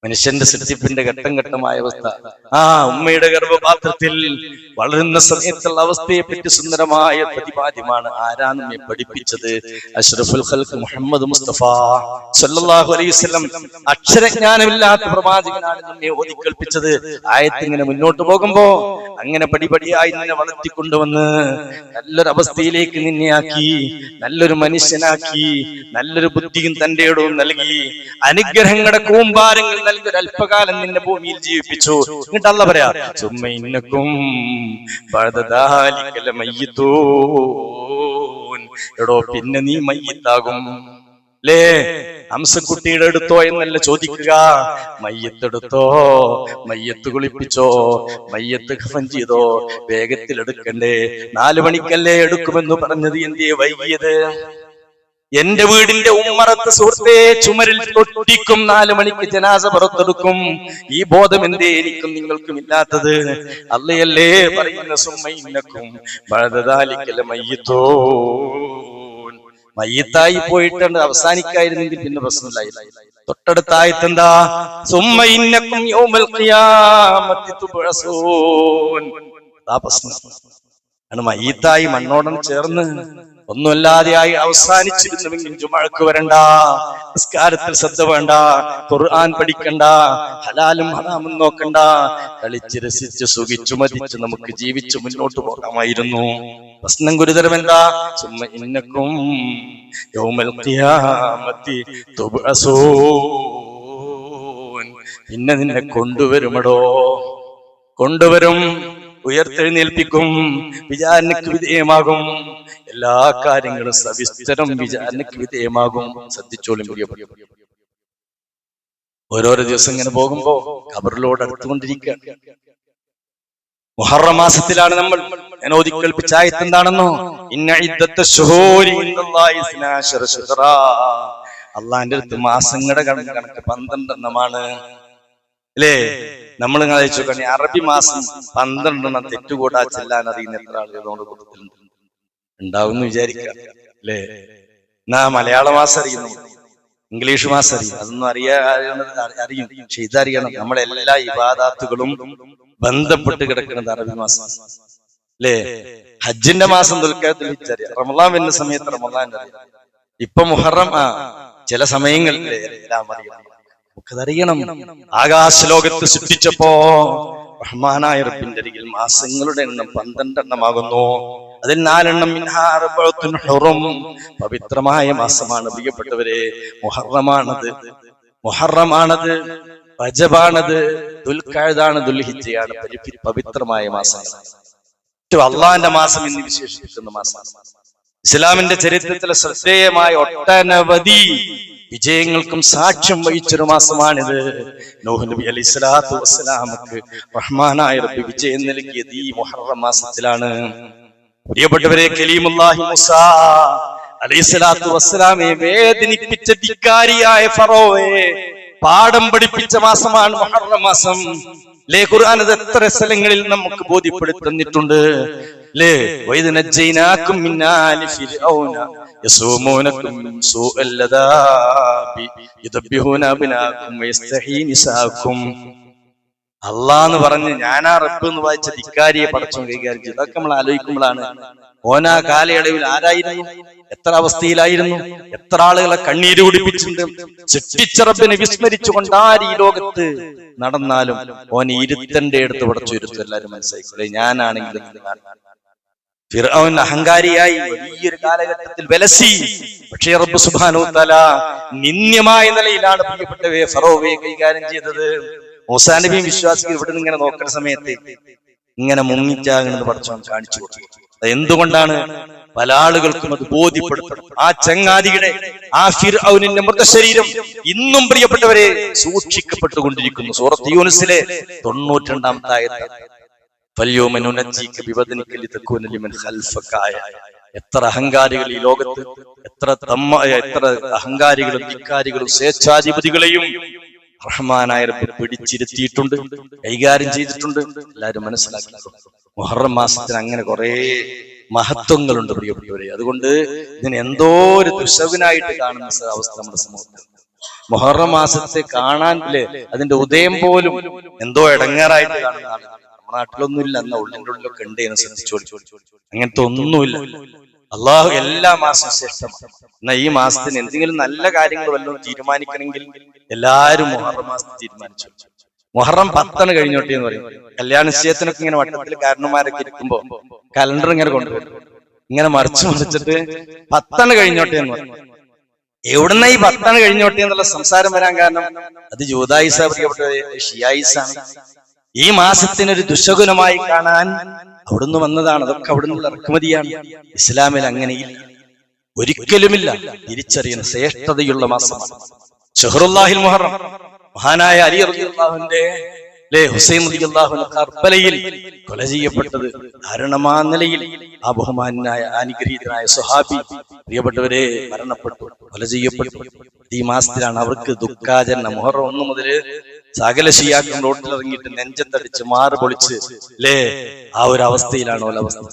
മനുഷ്യന്റെ സൃഷ്ടിപ്പിന്റെ ഘട്ടം ഘട്ടമായ അവസ്ഥ, ഉമ്മയുടെ ഗർഭപാത്രത്തിൽ വളരുന്ന സമയത്തുള്ള അവസ്ഥയെ പറ്റി സുന്ദരമായ പ്രതിപാദ്യമാണ്. ആരാണ് നമ്മെ പഠിപ്പിച്ചത്? അഷ്റഫുൽ ഖൽഖ് മുഹമ്മദ് മുസ്തഫ സല്ലല്ലാഹു അലൈഹി വസല്ലം. അക്ഷരജ്ഞാനമില്ലാത്ത പ്രവാചകനാണ് നമ്മെ ഓതിക്കേൽപ്പിച്ചത്. ആയത്തിങ്ങനെ മുന്നോട്ട് പോകുമ്പോ അങ്ങനെ പടിപടിയായി നിന്നെ വളർത്തിക്കൊണ്ടുവന്ന് നല്ലൊരവസ്ഥയിലേക്ക് നിന്നെ ആക്കി, നല്ലൊരു മനുഷ്യനാക്കി, നല്ലൊരു ബുദ്ധിയും തന്റെ ഇടവും നൽകി, അനുഗ്രഹങ്ങളുടെ കൂമ്പാരങ്ങൾ നൽകി അല്പകാലം നിന്നെ ഭൂമിയിൽ ജീവിപ്പിച്ചു. എന്നിട്ട് അല്ലാഹ് പറയാ, സുമ്മഇന്നക്കും ബഅദദാലിക ലമയ്യിതൂൻ. എടോ, പിന്നെ നീ മയ്യിത്താകും. ലേ, ഹംസക്കുട്ടിയുടെ എടുത്തോ എന്നല്ല ചോദിക്കുക, മയ്യത്തെടുത്തോ, മയ്യത്ത് കുളിപ്പിച്ചോ, മയ്യത്ത് ഖഫൻ ചെയ്തോ, വേഗത്തിൽ എടുക്കണ്ടേ? 4 മണിക്കല്ലേ എടുക്കുമെന്ന് പറഞ്ഞത്, എന്തേ വൈകിയത്? എന്റെ വീടിന്റെ ഉമ്മറത്ത് സുഹൃത്തെ ചുമരിൽ ഒട്ടിക്കും, 4 മണിക്ക് ജനാസ പുറത്തെടുക്കും. ഈ ബോധം എന്തേ എനിക്കും നിങ്ങൾക്കും ഇല്ലാത്തത്? അല്ലയല്ലേ പറയുന്ന സുമ്മഇന്നക്കും ബഅദദാലിക ലമയ്യിതൂൻ. മയ്യിത്തായി പോയിട്ടുണ്ട്, അവസാനിക്കായിരുന്നെങ്കിൽ പിന്നെ പ്രശ്നമില്ലായിരുന്നു. തൊട്ടടുത്ത ആയത്തെന്താ? സുമ്മഇന്നക്കും യൗമൽ ഖിയാമത്തി തുബ്അസൂൻ. ആ പ്രശ്നം ആണ്. മയ്യിത്തായി മണ്ണോടം ചേർന്ന് ഒന്നുമല്ലാതെയായി അവസാനിച്ചിരുന്നുവെങ്കിൽ ജുമുഅക്ക് വരണ്ട, നിസ്കാരത്തിൽ ശ്രദ്ധ വേണ്ട, ഖുർആൻ പഠിക്കണ്ട, ഹലാലും ഹറാമും നോക്കണ്ട, കളിച്ച് രസിച്ച് സുഖിച്ചു മതിച്ച് നമുക്ക് ജീവിച്ച് മുന്നോട്ട് പോകാമായിരുന്നു. പ്രശ്നം ഗുരുതരം എന്താ? സുമ്മഇന്നക്കും യൗമൽ ഖിയാമത്തി തുബ്അസൂൻ. പിന്നെ നിന്നെ കൊണ്ടുവരുമടോ, കൊണ്ടുവരും. ഉയർത്തെഴുന്നേൽപ്പിക്കും, വിചാരണയ്ക്ക് വിധേയമാകും. എല്ലാ കാര്യങ്ങളും സവിസ്തരം വിചാരണയ്ക്ക് വിധേയമാകും. ശ്രദ്ധിച്ചോളും. ഓരോരോ ദിവസം ഇങ്ങനെ പോകുമ്പോ ഖബറിലോട് അടുത്തുകൊണ്ടിരിക്കുക. മുഹറം മാസത്തിലാണ് നമ്മൾ. ഞാൻ ഓതി കേൾപ്പിച്ച ആയത്ത് എന്താണെന്നോ? ഇന്ന ഇദ്ദത്ത ശുഹൂരി ഇൻദല്ലാഹി 12 ശഹ്റാ. അള്ളാന്റെ അടുത്ത് മാസങ്ങളുടെ കണക്ക് 12 എണ്ണമാണ്. അല്ലേ? നമ്മൾ ഇങ്ങനെ അറബി മാസം 12 എണ്ണം തെറ്റുകൂടാ ചെല്ലാൻ അറിയുന്ന എത്ര ആളുകളോട് കൊടുത്തിട്ടുണ്ട് ഉണ്ടാവും എന്ന് വിചാരിക്കാം. അല്ലേ? എന്നാ മലയാള മാസം അറിയുന്നു, ഇംഗ്ലീഷ് മാസം അറിയും, അതൊന്നും അറിയും. പക്ഷെ ഇതറിയണം, നമ്മളെല്ലാ ഇബാദാത്തുകളും ബന്ധപ്പെട്ട് കിടക്കുന്നത് അറബി മാസം. അല്ലേ? ഹജ്ജിന്റെ മാസം ദുൽഖഅദ് ഹിജ്ജ്, റമളാൻ വരുന്ന സമയത്ത് റമളാൻ അറിയാം. ഇപ്പൊ മുഹറം ചില സമയങ്ങളിൽ എല്ലാം അറിയണം. നമുക്കതറിയണം. ആകാശലോകത്ത് സൃഷ്ടിച്ചപ്പോ റഹ്മാനായ റബ്ബിന്റെ അരികിൽ മാസങ്ങളുടെ എണ്ണം 12 എണ്ണമാകുന്നു. അതിൽ 4 എണ്ണം മിൻഹാ അർബഅത്തുൻ ഹുറും, പവിത്രമായ മാസമാണ് പ്രിയപ്പെട്ടവരെ. മുഹറമാണത്, റജബാണത്, ദുൽഖഅദാണ്, ദുൽഹിജ്ജയാണ് പവിത്രമായ മാസങ്ങൾ. അള്ളാന്റെ മാസം എന്ന് വിശേഷിപ്പിക്കുന്ന മാസമാണ്. ഇസ്ലാമിന്റെ ചരിത്രത്തിലെ ശ്രദ്ധേയമായ ഒട്ടനവധി വിജയങ്ങൾക്കും സാക്ഷ്യം വഹിച്ചൊരു മാസമാണിത്. നൂഹ് നബി അലൈഹി സ്വലാത്തു വസ്സലാമക്ക് റഹ്മാനായ റബ്ബ് വിജയം നൽകിയത് ഈ മുഹറം മാസത്തിലാണ്. പ്രിയപ്പെട്ടവരെ, കലീമുല്ലാഹി മൂസാ അലൈഹി സ്വലാത്തു വസ്സലാമെ വേദനിപ്പിച്ച ധിക്കാരിയായ ഫറോവയെ പാഠം പഠിപ്പിച്ച മാസമാണ് മുഹറം മാസം. ഖുർആൻ അത് എത്ര സ്ഥലങ്ങളിൽ നമുക്ക് ബോധ്യപ്പെടുത്തുന്നിട്ടുണ്ട്. وَإِذْ نَجَّيْنَاكُمْ مِنْ آلِ فِرْعَوْنَ يَسُومُونَكُمْ سُوءَ الْعَذَابِ يُذَبِّحُونَ أَبْنَاءَكُمْ وَيَسْتَحْيُونَ نِسَاءَكُمْ. അള്ളാന്ന് പറഞ്ഞ് ഞാനാ റബ്ബ് എന്ന് വായിച്ച ധിക്കാരിയെ പടച്ചോൻ കൈകാര്യം ചെയ്തു. അതൊക്കെ നമ്മൾ ആലോചിക്കുമ്പോഴാണ് ഓനാ കാലയളവിൽ ആരായിരുന്നു, എത്ര അവസ്ഥയിലായിരുന്നു, എത്ര ആളുകളെ കണ്ണീര് കുടിപ്പിച്ചിട്ടുണ്ട്. സൃഷ്ടിച്ച റബ്ബിനെ വിസ്മരിച്ചുകൊണ്ടാര് ഈ ലോകത്ത് നടന്നാലും ഓൻ ഇരുത്തന്റെ അടുത്ത് പടച്ചുരുത്തും. എല്ലാവരും മനസ്സിലായിക്കോളെ. ഞാനാണെങ്കിലും ഫിർഔൻ അഹങ്കാരിയായി വലിയൊരു കാലഘട്ടത്തിൽ വിലസി. പക്ഷേ റബ്ബ് സുബ്ഹാനഹു വ തആല നിന്ദ്യമായ നിലയിലാണ് പ്രിയപ്പെട്ടവയെ ഫറോവയെ കൈകാര്യം ചെയ്തത്. മൂസാ നബിയും വിശ്വാസികൾ ഇവിടെ നിന്ന് ഇങ്ങനെ നോക്കുന്ന സമയത്ത് ഇങ്ങനെ മുങ്ങിച്ചാകുന്നത് പടച്ചോൻ കാണിച്ചു കൊടുത്തു. എന്തുകൊണ്ടാണ്? പല ആളുകൾക്കും അത് ബോധ്യപ്പെടുത്തണം. ആ ചങ്ങാതിയുടെ, ആ ഫിർഔനിന്റെ മൃതശരീരം ഇന്നും പ്രിയപ്പെട്ടവരെ സൂക്ഷിക്കപ്പെട്ടുകൊണ്ടിരിക്കുന്നു. സൂറത്ത് യൂനുസിലെ 92-ാമത്തെ ആയത്ത്. എത്ര അഹങ്കാരികൾ ഈ ലോകത്ത്, എത്ര അഹങ്കാരികളും ധിക്കാരികളും സ്വേച്ഛാധിപതികളെയും റഹ്മാനായ റബ്ബ് പിടിച്ചിരുത്തിയിട്ടുണ്ട്, കൈകാര്യം ചെയ്തിട്ടുണ്ട്. എല്ലാവരും മനസ്സിലാക്കിയിട്ടുണ്ട്. മുഹറം മാസത്തിന് അങ്ങനെ കുറെ മഹത്വങ്ങളുണ്ട് പ്രിയപ്പെട്ടവരെ. അതുകൊണ്ട് ഇതിന് എന്തോ ഒരു ദുശകനായിട്ട് കാണുന്ന അവസ്ഥ നമ്മുടെ സമൂഹത്തിൽ. മുഹറം മാസത്തെ കാണാൻ അതിന്റെ ഉദയം പോലും എന്തോ ഇടങ്ങേറായിട്ട് കാണുന്ന ആളുകൾ നമ്മുടെ നാട്ടിലൊന്നുമില്ല. എന്നാ ഉള്ളിന്റെ ഉള്ളിലൊക്കെ ഉണ്ട് എന്ന് ശ്രദ്ധിച്ചോളൂ. അങ്ങനത്തെ ഒന്നുമില്ല. അള്ളാഹു എല്ലാ മാസവും ശ്രേഷ്ഠമാണ്. എന്നാ ഈ മാസത്തിന് എന്തെങ്കിലും നല്ല കാര്യങ്ങൾ വല്ലതും തീരുമാനിക്കണമെങ്കിൽ എല്ലാരും മുഹറം മാസത്തിൽ തീരുമാനിച്ചു. മുഹറം 10 കഴിഞ്ഞോട്ടെ എന്ന് പറയും. കല്യാണ നിശ്ചയത്തിനൊക്കെ ഇങ്ങനെ വട്ടത്തിൽ കാരണന്മാരൊക്കെ ഇരിക്കുമ്പോ കലണ്ടർ ഇങ്ങനെ കൊണ്ടുവരും. ഇങ്ങനെ മറിച്ചിട്ട് 10 കഴിഞ്ഞോട്ടെ എന്ന് പറയും. എവിടുന്ന ഈ 10 കഴിഞ്ഞോട്ടെ എന്നുള്ള സംസാരം വരാൻ കാരണം അത് ജൂദായിസ, പ്രിയപ്പെട്ടവരെ, ഷിയായിസാണ്. ഈ മാസത്തിനൊരു ദുശകുനമായി കാണാൻ അവിടുന്ന് വന്നതാണ്. അതൊക്കെ അവിടുന്നുള്ള ഇറക്കുമതിയാണ്. ഇസ്ലാമിൽ അങ്ങനെയില്ല, ഒരിക്കലുമില്ല. തിരിച്ചറിയുന്ന ശ്രേഷ്ഠതയുള്ള മാസമാണ് ഷഹ്റുല്ലാഹിൽ മുഹറം. മഹാനായ അലി റളിയല്ലാഹുവിന്റെ ഹുസൈൻ റളിയല്ലാഹു കർബലയിൽ കൊല ചെയ്യപ്പെട്ടത് ധാരണമാ നിലയിൽ ആ ബഹുമാനായ അനുഗ്രഹീതനായ സ്വഹാബി പ്രിയപ്പെട്ടവരെ മരണപ്പെട്ടു, കൊല ചെയ്യപ്പെട്ടു. ഈ മാസത്തിലാണ് അവർക്ക് ദുഃഖാചരണ. മുഹറം 1 മുതൽ സകല ശിയാക്കളും റോട്ടിലിറങ്ങിയിട്ട് നെഞ്ചത്തടിച്ച് മാറ് പൊളിച്ച് ആ ഒരു അവസ്ഥയിലാണ് അവസ്ഥ.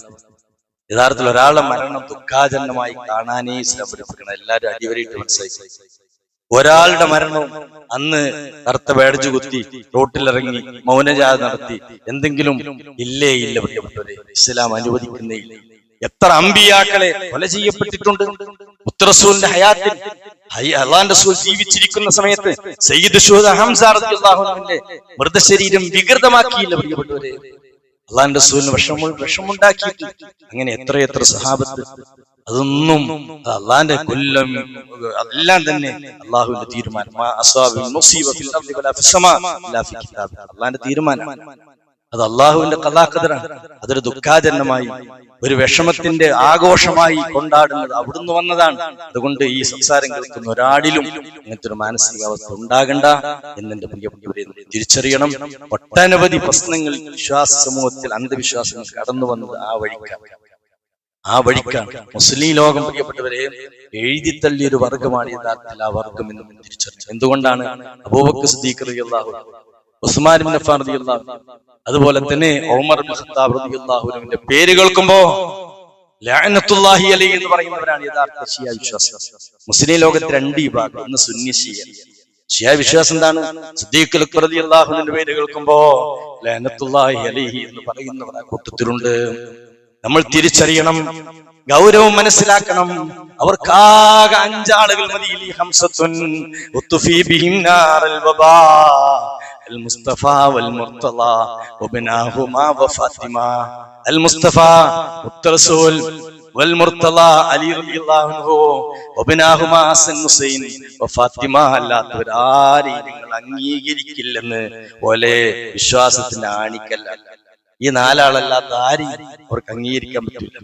യഥാർത്ഥത്തിൽ ഒരാളുടെ മരണം ദുഃഖാചരണമായി കാണാനേ ഇസ്ലാം പഠിപ്പിക്കണം. എല്ലാവരും അടിവരയിട്ട് മനസ്സിലാക്കി. ഒരാളുടെ മരണവും അന്ന് കറുത്ത ബാഡ്ജ് കുത്തി റോട്ടിലിറങ്ങി മൗനജാഥ നടത്തി എന്തെങ്കിലും ഇല്ല പ്രിയപ്പെട്ടവരെ, ഇസ്ലാം അനുവദിക്കുന്നേ ഇല്ല. എത്ര അമ്പിയാക്കളെ കൊല ചെയ്യപ്പെട്ടിട്ടുണ്ട്. മുത്തറസൂലിന്റെ ഹയാത്തിൽ അള്ളാന്റെ റസൂൽ ജീവിച്ചിരിക്കുന്ന സമയത്ത് സയ്യിദ് ശുഹദാ ഹംസ റളിയല്ലാഹു അൻഹുവിന്റെ മൃതശരീരം വികൃതമാക്കിയില്ല പ്രിയപ്പെട്ടവരെ. അള്ളാന്റെ റസൂലിന് വിഷമുണ്ടാക്കിയിട്ട് അങ്ങനെ എത്രയെത്ര സഹാബത്ത്. അതൊന്നും അള്ളാന്റെ കൊല്ലം എല്ലാം തന്നെ അള്ളാഹുവിന്റെ തീരുമാനം. അള്ളാന്റെ തീരുമാനം. അത് അള്ളാഹുവിന്റെ ഖദാഖദറാണ്. അതൊരു ദുഃഖാചരണമായി, ഒരു വിഷമത്തിന്റെ ആഘോഷമായി കൊണ്ടാടുന്നത് അവിടുന്ന് വന്നതാണ്. അതുകൊണ്ട് ഈ സംസാരം കേൾക്കുന്ന ഒരാളിലും ഇങ്ങനത്തെ ഒരു മാനസികാവസ്ഥ ഉണ്ടാകണ്ട എന്നെന്റെ പ്രിയപ്പെട്ടവരെ തിരിച്ചറിയണം. ഒട്ടനവധി പ്രശ്നങ്ങൾ വിശ്വാസ സമൂഹത്തിൽ, അന്ധവിശ്വാസങ്ങൾ കടന്നു വന്നത് ആ വഴിക്കാണ്. മുസ്ലിം ലോകം പ്രിയപ്പെട്ടവരെ എഴുതിത്തള്ളിയൊരു വർഗമാണ് യഥാർത്ഥത്തിൽ ആ വർഗം എന്ന് തിരിച്ചറിഞ്ഞു. എന്തുകൊണ്ടാണ്? അബൂബക്കർ സിദ്ദീഖ് റളിയല്ലാഹു അൻഹു, ഉസ്മാൻ ഇബ്നു അഫ്ഫാൻ റളിയല്ലാഹു അൻഹു, അതുപോലെ തന്നെ ഉമർ ഇബ്നു ഖത്താബ് റളിയല്ലാഹു അൻഹുവിന്റെ പേര് കേൾക്കുമ്പോ ലഅനത്തുല്ലാഹി അലൈഹി എന്ന് പറയുന്നവരാണ് യഥാർത്ഥ ഷിയ വിശ്വാസം. മുസ്ലിം ലോകത്ത് രണ്ട് വിഭാഗം, ഒന്ന് സുന്നി ഷിയ. ഷിയ വിശ്വാസം എന്താണ്? സിദ്ദീഖ് അക്ബർ റളിയല്ലാഹു അൻഹുവിന്റെ പേര് കേൾക്കുമ്പോ ലഅനത്തുല്ലാഹി അലൈഹി എന്ന് പറയുന്നവർ ആ കൂട്ടത്തിലുണ്ട്. നമ്മൾ തിരിച്ചറിയണം, ഗൗരവം മനസ്സിലാക്കണം. അവർക്കാകെ 5 ആളുകൾ മതി. ഹംസത്തുൻ ഉത്ഫി ബിഹിം നാറൽ വബാ അൽ മുസ്തഫ വൽ മുർത്തള വബനാഹുമാ വഫാത്തിമ. അൽ മുസ്തഫ റസൂൽ, വൽ മുർത്തള അലി റളിയല്ലാഹു അൻഹു, വബനാഹുമാ ഹസൻ ഹുസൈൻ വഫാത്തിമ. അല്ലാത്തവരാരെയും നിങ്ങൾ അംഗീകരിക്കില്ലെന്ന് പോലെ വിശ്വാസത്തിന്റെ ആണിക്കല്ല. ഈ 4 ആളല്ലാത്ത ആരെയും അവർക്ക് അംഗീകരിക്കാൻ പറ്റില്ല.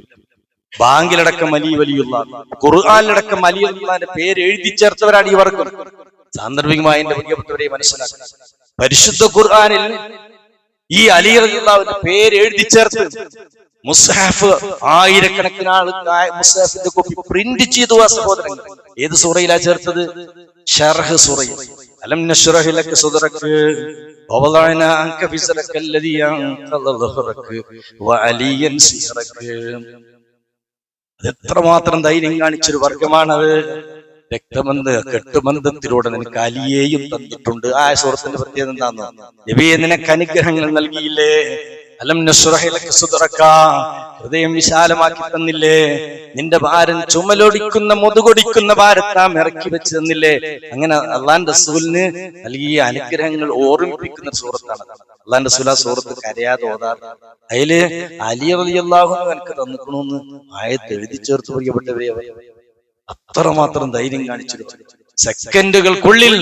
ബാങ്കിലടക്കം അലി വലിയുള്ള, ഖുർആനിലടക്കം അലി അള്ളാന്റെ പേര് എഴുതി ചേർത്തവരാണ് ഈ വർഗം. സാന്ദർഭികമായി എന്റെ പ്രിയപ്പെട്ടവരെ മനസ്സിലാക്കുക, പരിശുദ്ധ ഖുർആനിൽ ഈ അലി റളിയല്ലാഹുവിന്റെ പേര് എഴുതി ചേർത്ത് മുസ്ഹഫ്, ആയിരക്കണക്കിന് ആൾ മുസ്ഹഫിന്റെ കോപ്പി പ്രിന്റ് ചെയ്തു. ആ സഹോദരങ്ങൾ ഏത് സൂറയിലാ ചേർത്തത്? ശർഹ് സൂറയിൽ. അലം നശ്റഹ് ലക സദ്റക വവളഅനാ അൻക ഫിസ്റക അല്ലദീ അൻഖള ളഹ്റക വഅലിയൻ സിഹറക. അതെത്രമാത്രം ധൈര്യം കാണിച്ചൊരു വർഗമാണത്. രക്തബന്ധ കെട്ടുബന്ധത്തിലൂടെ നിനക്ക് അലിയെയും തന്നിട്ടുണ്ട്. ആ സൂറത്തിന്റെ പ്രത്യേകത എന്താണെന്നോ? നബിയെ, നിനക്ക് അനുഗ്രഹങ്ങൾ നൽകിയില്ലേ? അലം നശ്റഹ് ലക സദ്റക, ഹൃദയം വിശാലമാക്കി തന്നില്ലേ? നിന്റെ ഭാരം ചുമലൊടിക്കുന്ന, മുതുകൊടിക്കുന്ന ഭാരത്താം ഇറക്കി വെച്ച് തന്നില്ലേ? അങ്ങനെ അള്ളാന്റെ റസൂലിന് നൽകിയ അനുഗ്രഹങ്ങൾ ഓർമ്മിപ്പിക്കുന്ന സൂറത്താണ്. അള്ളാന്റെ റസൂൽ ആ സൂറത്ത് കരയാതെ ഓതാറ്. അതില് അലി റളിയല്ലാഹു അൻഹു എനിക്ക് തന്നിക്കണമെന്ന് ആയത്ത് എഴുതി ചേർത്ത് പ്രിയപ്പെട്ടവരെ. അത്രമാത്രം ധൈര്യം കാണിച്ചു. സെക്കൻഡുകൾക്കുള്ളിൽ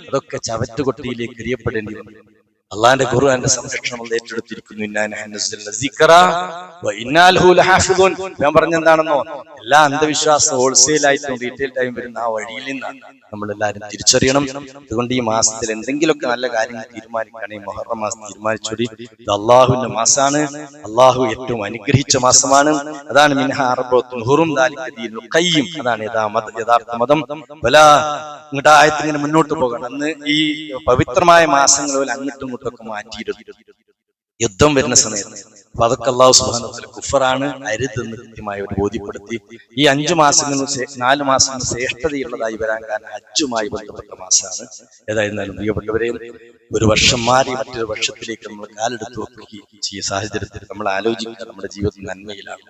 അതൊക്കെ ചവറ്റുകൊട്ടിയിലേക്ക് എറിയപ്പെടേണ്ടി വന്നു. അള്ളാന്റെ ഖുർആന്റെ സംരക്ഷണം ഏറ്റെടുത്തിരിക്കുന്നു. ഞാൻ പറഞ്ഞെന്താണെന്നോ, എല്ലാ അന്ധവിശ്വാസം ഹോൾസെയിൽ ആയിട്ടും റീറ്റെയിൽ ആയും വരുന്ന ആ വഴിയിൽ നിന്നാണ് നമ്മൾ എല്ലാവരും തിരിച്ചറിയണം. അതുകൊണ്ട് ഈ മാസത്തിൽ എന്തെങ്കിലുമൊക്കെ നല്ല കാര്യങ്ങൾ തീരുമാനിക്കുകയാണെങ്കിൽ മുഹറം മാസം തീരുമാനിച്ചൊരു, ഇത് അള്ളാഹുവിന്റെ മാസമാണ്. അള്ളാഹു ഏറ്റവും അനുഗ്രഹിച്ച മാസമാണ്. അതാണ് മിൻഹാ അർബഅത്തുൻ ഹുറും ദാലിക ദീനുൽ ഖയ്യിം. അതാണ് യഥാർത്ഥ മതം. ഇങ്ങോട്ട് ആയത്തിങ്ങനെ മുന്നോട്ട് പോകണം. അന്ന് ഈ പവിത്രമായ മാസങ്ങളിൽ അങ്ങോട്ടും ഇങ്ങോട്ടൊക്കെ മാറ്റിയിരുന്നു യുദ്ധം വരുന്ന സമയത്ത്. അപ്പൊ അതൊക്കെ അല്ലാഹു സുബ്ഹാനഹു വ തആല കുഫറാണ്, അരുതെന്ന് കൃത്യമായി അവർ ബോധ്യപ്പെടുത്തി. ഈ 5 മാസങ്ങളും 4 മാസങ്ങളും ശ്രേഷ്ഠതയുള്ളതായി വരാൻ കാരണം ഹജ്ജുമായി ബന്ധപ്പെട്ട മാസമാണ്. ഏതായിരുന്നാലും പ്രിയപ്പെട്ടവരെ, ഒരു വർഷം മാറി മറ്റൊരു വർഷത്തിലേക്ക് നമ്മൾ കാലെടുത്ത് വെക്കുകയും സാഹചര്യത്തിൽ നമ്മൾ ആലോചിക്കുക നമ്മുടെ ജീവിതത്തിൽ നന്മയിലാണ്.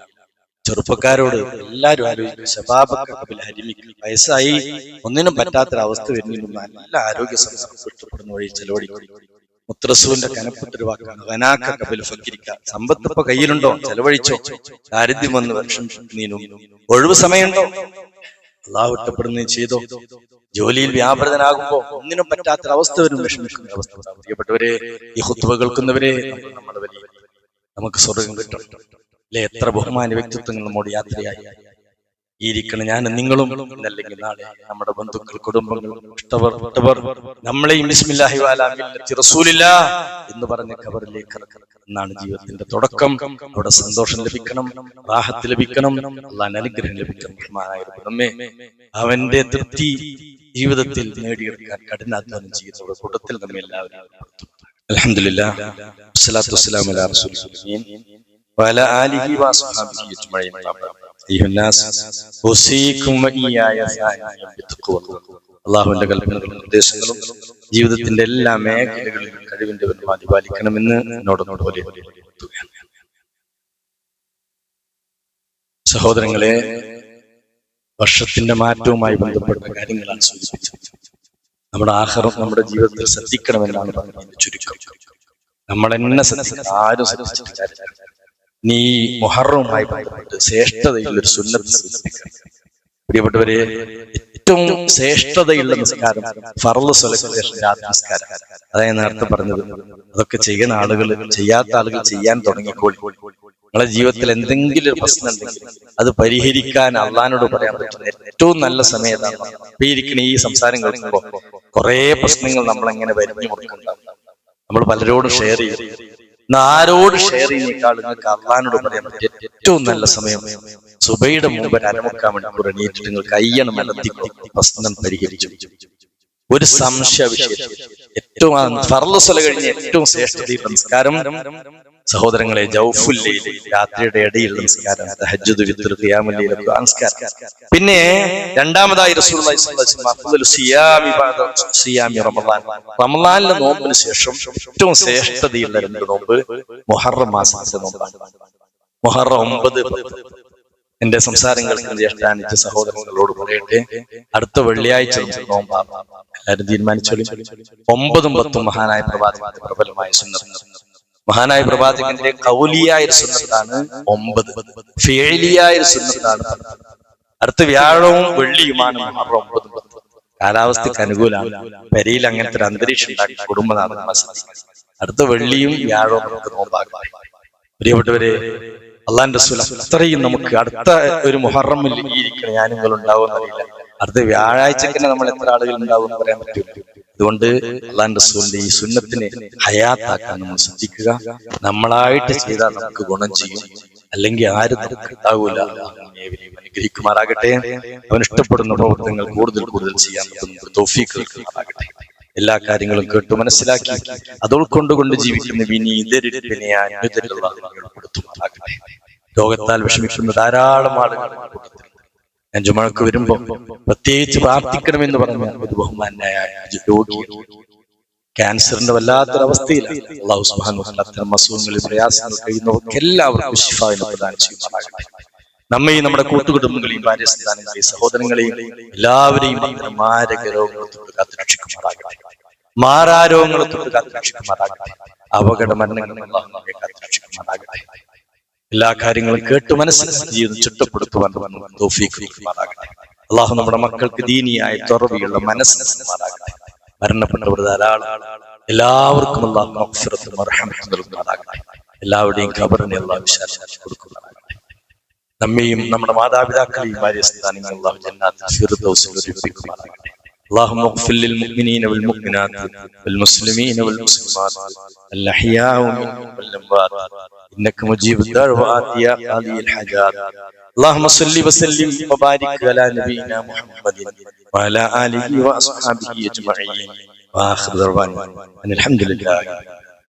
ചെറുപ്പക്കാരോട് എല്ലാവരും ആലോചിക്കും, ശബാബക്കബിൽ ഹരിമിക്ക്, വയസ്സായി ഒന്നിനും പറ്റാത്തൊരവസ്ഥ വരുന്നതിന് നല്ല ആരോഗ്യ സംരക്ഷപ്പെടുന്ന വഴി ചെലവഴിക്കും. മുത്തറസൂലിന്റെ കനപ്പെട്ടൊരു വാക്കാണ് ഖനാക ഖബൽ ഫക്കിരിക്ക. സമ്പത്ത് ഇപ്പൊ കയ്യിലുണ്ടോ? ചെലവഴിച്ചോ. ദാരിദ്ര്യം വന്ന് വർഷം നീനും. ഒഴിവ് സമയമുണ്ടോ? അള്ളാഹു ഇഷ്ടപ്പെടുന്നതും ചെയ്തോ. ജോലിയിൽ വ്യാപൃതനാകുമ്പോ ഒന്നിനും പറ്റാത്തൊരവസ്ഥ വരും, വിഷമിക്കുന്ന അവസ്ഥ. പ്രിയപ്പെട്ടവരെ, ഈ ഖുത്ബ കേൾക്കുന്നവരെ, നമ്മുടെ വലിയ നമുക്ക് സ്വർഗം കിട്ടും അല്ലെ? എത്ര ബഹുമാന വ്യക്തിത്വങ്ങൾ നമ്മോട് യാത്രയായി ഇരിക്കണം. ഞാൻ നിങ്ങളും അല്ലെങ്കിൽ നാളെ നമ്മുടെ ബന്ധുക്കൾ, കുടുംബങ്ങൾ, ഇഷ്ടവർ നമ്മളെയും ബിസ്മില്ലാഹി വഅലാ മില്ലത്തി റസൂലില്ലാഹ് എന്ന് പറഞ്ഞ ഖബറിലേക്ക് ഇറക്കണം എന്നാണ് ജീവിതത്തിന്റെ തുടക്കം. അവിടെ സന്തോഷം ലഭിക്കണം, റാഹത്ത് ലഭിക്കണം, അല്ലാഹുവിന്റെ അനുഗ്രഹം ലഭിക്കണം. നമ്മെ അവന്റെ തൃപ്തി ജീവിതത്തിൽ നേടിയെടുക്കാൻ കഠിനാധ്വാനം ചെയ്യുന്ന കൂട്ടത്തിൽ നമ്മെ എല്ലാവരും. അൽഹംദുലില്ലാഹ്, വസ്സലാത്തു വസ്സലാമു അലാ റസൂലിൽ വഅലാ ആലിഹി വഅസ്ഹാബിഹി അജ്മഈൻ. അള്ളാഹുവിന്റെ കൽപ്പനകളും നിർദ്ദേശങ്ങളും ജീവിതത്തിന്റെ എല്ലാ മേഖലകളിലും കഴിവിന്റെ പരമാവധി പാലിക്കണമെന്ന് എന്നോടൊന്നോട് പോലെ. സഹോദരങ്ങളെ, വർഷത്തിന്റെ മാറ്റവുമായി ബന്ധപ്പെട്ട കാര്യങ്ങളാണ് സൂചിപ്പിച്ചത്. നമ്മുടെ ആഖിറത്ത് നമ്മുടെ ജീവിതത്തിൽ ശ്രദ്ധിക്കണമെന്നാണ് പറഞ്ഞത്. ചുരുക്കം നമ്മൾ എന്നെ ശ്രദ്ധിക്കണം, ആരും ശ്രദ്ധിച്ചിട്ട് കാര്യമില്ല. നീ മുഹറവുമായി ബന്ധപ്പെട്ട് ശ്രേഷ്ഠതയിൽ ഒരു സുന്നത്ത് ശ്രദ്ധിക്കണം. പ്രിയപ്പെട്ടവരെ, ഏറ്റവും ശ്രേഷ്ഠതയുള്ള നിസ്കാരം ഫർള് സ്വലത്തിന് ശേഷം രാത്രി നിസ്കാരം. അതായത് നേരത്തെ പറഞ്ഞത്. അതൊക്കെ ചെയ്യുന്ന ആളുകൾ, ചെയ്യാത്ത ആളുകൾ ചെയ്യാൻ തുടങ്ങിക്കോളി. നിങ്ങളെ ജീവിതത്തിൽ എന്തെങ്കിലും ഒരു പ്രശ്നം ഉണ്ടെങ്കിൽ അത് പരിഹരിക്കാൻ അള്ളാഹിനോട് പറയാൻ പറ്റുന്ന ഏറ്റവും നല്ല സമയം ഏതാണ്? ഇപ്പൊ ഇരിക്കുന്ന ഈ സംസാരം കേൾക്കുമ്പോൾ കുറെ പ്രശ്നങ്ങൾ നമ്മളെങ്ങനെ വരിഞ്ഞു കൊടുക്കുന്നുണ്ടാവും. നമ്മൾ പലരോടും ഷെയർ ചെയ്യും. ആരോട് ഷെയർ ചെയ്യുന്നേക്കാൾ നിങ്ങൾക്ക് അള്ളാഹിനോട് പറയാൻ പറ്റിയ ഏറ്റവും നല്ല സമയം സുബൈയുടെ മുമ്പ് 1/2 മണിക്കൂർ എണീറ്റിട്ട് നിങ്ങൾ കയ്യണം നടത്തിക്കോ, പ്രശ്നം പരിഹരിച്ചു. ഒരു സംശയ വിഷയം. ഏറ്റവും ഫർള് സ്വല കഴിഞ്ഞ ഏറ്റവും ശ്രേഷ്ഠതയുള്ള നിസ്കാരം സഹോദരങ്ങളെ ജൗഫുൽ ലൈൽ, രാത്രിയുടെ ഇടയിൽ നമസ്കാരം, തഹജ്ജുദ്, വിത്ർ, ഖിയാമുൽ ലൈൽ നമസ്കാരം. പിന്നെ രണ്ടാമതായി റസൂലുള്ളാഹി സ്വല്ലല്ലാഹു അലൈഹി വസല്ലം അഫ്ളലു സിയാമി ബഅദ സിയാമി റമളാൻ, റമളാനിലെ നോമ്പിന് ശേഷം ഏറ്റവും ശ്രേഷ്ഠതയുള്ള 2 നോമ്പ് മുഹറം മാസത്തിലെ നോമ്പാണ്. മുഹറം 9, 10. എന്റെ സംസാരങ്ങൾക്ക് ജ്യേഷ്ഠാനിച്ച സഹോദരങ്ങളോട് പറയട്ടെ, അടുത്ത വെള്ളിയാഴ്ച നോമ്പാണ്. എല്ലാവരും തീരുമാനിച്ചോളൂ. 9ഉം 10ഉം മഹാനായ പ്രവാചകന്റെ പ്രബലമായ സുന്നത്ത്. മഹാനായ പ്രവാചകന്റെ കൗലിയായ സുന്നത്താണ് 9, ഫിഅലിയായ സുന്നത്താണ് 10. അടുത്ത വ്യാഴവും വെള്ളിയുമാണ് മുഹറം 9, 10. കാലാവസ്ഥക്ക് അനുകൂലമാണ്. പെരയിൽ അങ്ങനത്തെ ഒരു അന്തരീക്ഷം ഉണ്ടാക്കി കുടുംബനാഥൻ വസതി. അടുത്ത വെള്ളിയും വ്യാഴവും നമുക്ക് നോമ്പാകാം. പ്രിയപ്പെട്ടവരെ, അള്ളാന്റെ റസൂൽ അത്രയും നമുക്ക് അടുത്ത ഒരു മുഹറമിൽ ഇരിക്കണം. ഞാനിങ്ങൾ ഉണ്ടാവുമെന്ന് അറിയില്ല. അടുത്ത വ്യാഴാഴ്ചക്ക് തന്നെ നമ്മൾ എത്ര ആളുകൾ ഉണ്ടാവും എന്ന് പറയാൻ പറ്റില്ല. അതുകൊണ്ട് അള്ളാന്റെ റസൂലിന്റെ ഈ സുന്നത്തിനെ ഹയാത്താക്കാൻ നമ്മൾ ശ്രദ്ധിക്കുക. നമ്മളായിട്ട് ചെയ്താൽ നമുക്ക് ഗുണം ചെയ്യും, അല്ലെങ്കിൽ ആരും നമുക്ക് ഉണ്ടാവൂല. അനുഗ്രഹിക്കുമാറാകട്ടെ. അവൻ ഇഷ്ടപ്പെടുന്ന പ്രവർത്തനങ്ങൾ കൂടുതൽ കൂടുതൽ ചെയ്യാൻ തൗഫീഖ് നൽകുമാറാകട്ടെ. എല്ലാ കാര്യങ്ങളും കേട്ടു മനസ്സിലാക്കി അത് ഉൾക്കൊണ്ടുകൊണ്ട് ജീവിക്കുന്ന വിനീതരിനെ ഉൾപ്പെടുത്തുമാറാകട്ടെ. രോഗത്താൽ വിഷമിക്കുന്ന ധാരാളം ആളുകൾ ഞാൻ ജുമഅക്ക് വരുമ്പോ പ്രത്യേകിച്ച് പ്രാർത്ഥിക്കണമെന്ന് പറഞ്ഞ ഒരു ബഹുമാനായ രോഗി, ക്യാൻസറിന്റെ വല്ലാത്തൊരവസ്ഥയിലാണ്. അല്ലാഹു സുബ്ഹാനഹു വ തആല അത്തരം അസുഖങ്ങളിൽ പ്രയാസങ്ങൾ കഴിയുന്നവർക്ക് എല്ലാവർക്കും ശിഫാഇനെ പ്രദാനം ചെയ്യുമാറാകട്ടെ. നമ്മയും നമ്മുടെ കൂട്ടുകുടുംബങ്ങളെയും ഭാര്യ സന്താനങ്ങളെയും സഹോദരങ്ങളെയും എല്ലാവരെയും മാരക രോഗങ്ങളെ തൊട്ട് കാത്തുരക്ഷിക്കുമാറാകട്ടെ. മാറാരോഗങ്ങളെ തൊട്ട് കാത്തുരക്ഷിക്കുമാറാകട്ടെ. അപകട മരണങ്ങളിൽ അല്ലാഹു നമ്മെ കാത്തുരക്ഷിക്കുമാറാകട്ടെ. എല്ലാ കാര്യങ്ങളും കേട്ട് മനസ്സിലാക്കി ജീവിതം ചിട്ടപ്പെടുത്തുവാൻ തൗഫീഖ് നൽകുമാറാകട്ടെ. അല്ലാഹു നമ്മുടെ മക്കൾക്ക് ദീനിയായ തുറവിയുള്ള മനസ്സ് നൽകുമാറാകട്ടെ. മരണപ്പെട്ടവർ ധാരാളം, എല്ലാവർക്കും അല്ലാഹു മഗ്ഫിറത്തും റഹ്മത്തും നൽകുമാറാകട്ടെ. എല്ലാവരുടെയും ഖബറിനെ അല്ലാഹു വിശാലമാക്കി കൊടുക്കുമാറാകട്ടെ. നമ്മയും നമ്മുടെ മാതാപിതാക്കളെയും ഭാര്യ സന്താനങ്ങളെയും അല്ലാഹു ജന്നാത്തുൽ ഫിർദൗസിൽ ഒരുമിപ്പിക്കുമാറാകട്ടെ. اللهم اغفر للمؤمنين والمؤمنات والمسلمين والمسلمات الأحياء منهم والأموات إنك مجيب الدعوات يا قاضي الحاجات. اللهم صل وسلم وبارك على نبينا محمد وعلى آله وأصحابه أجمعين. وآخر دعوانا أن الحمد لله.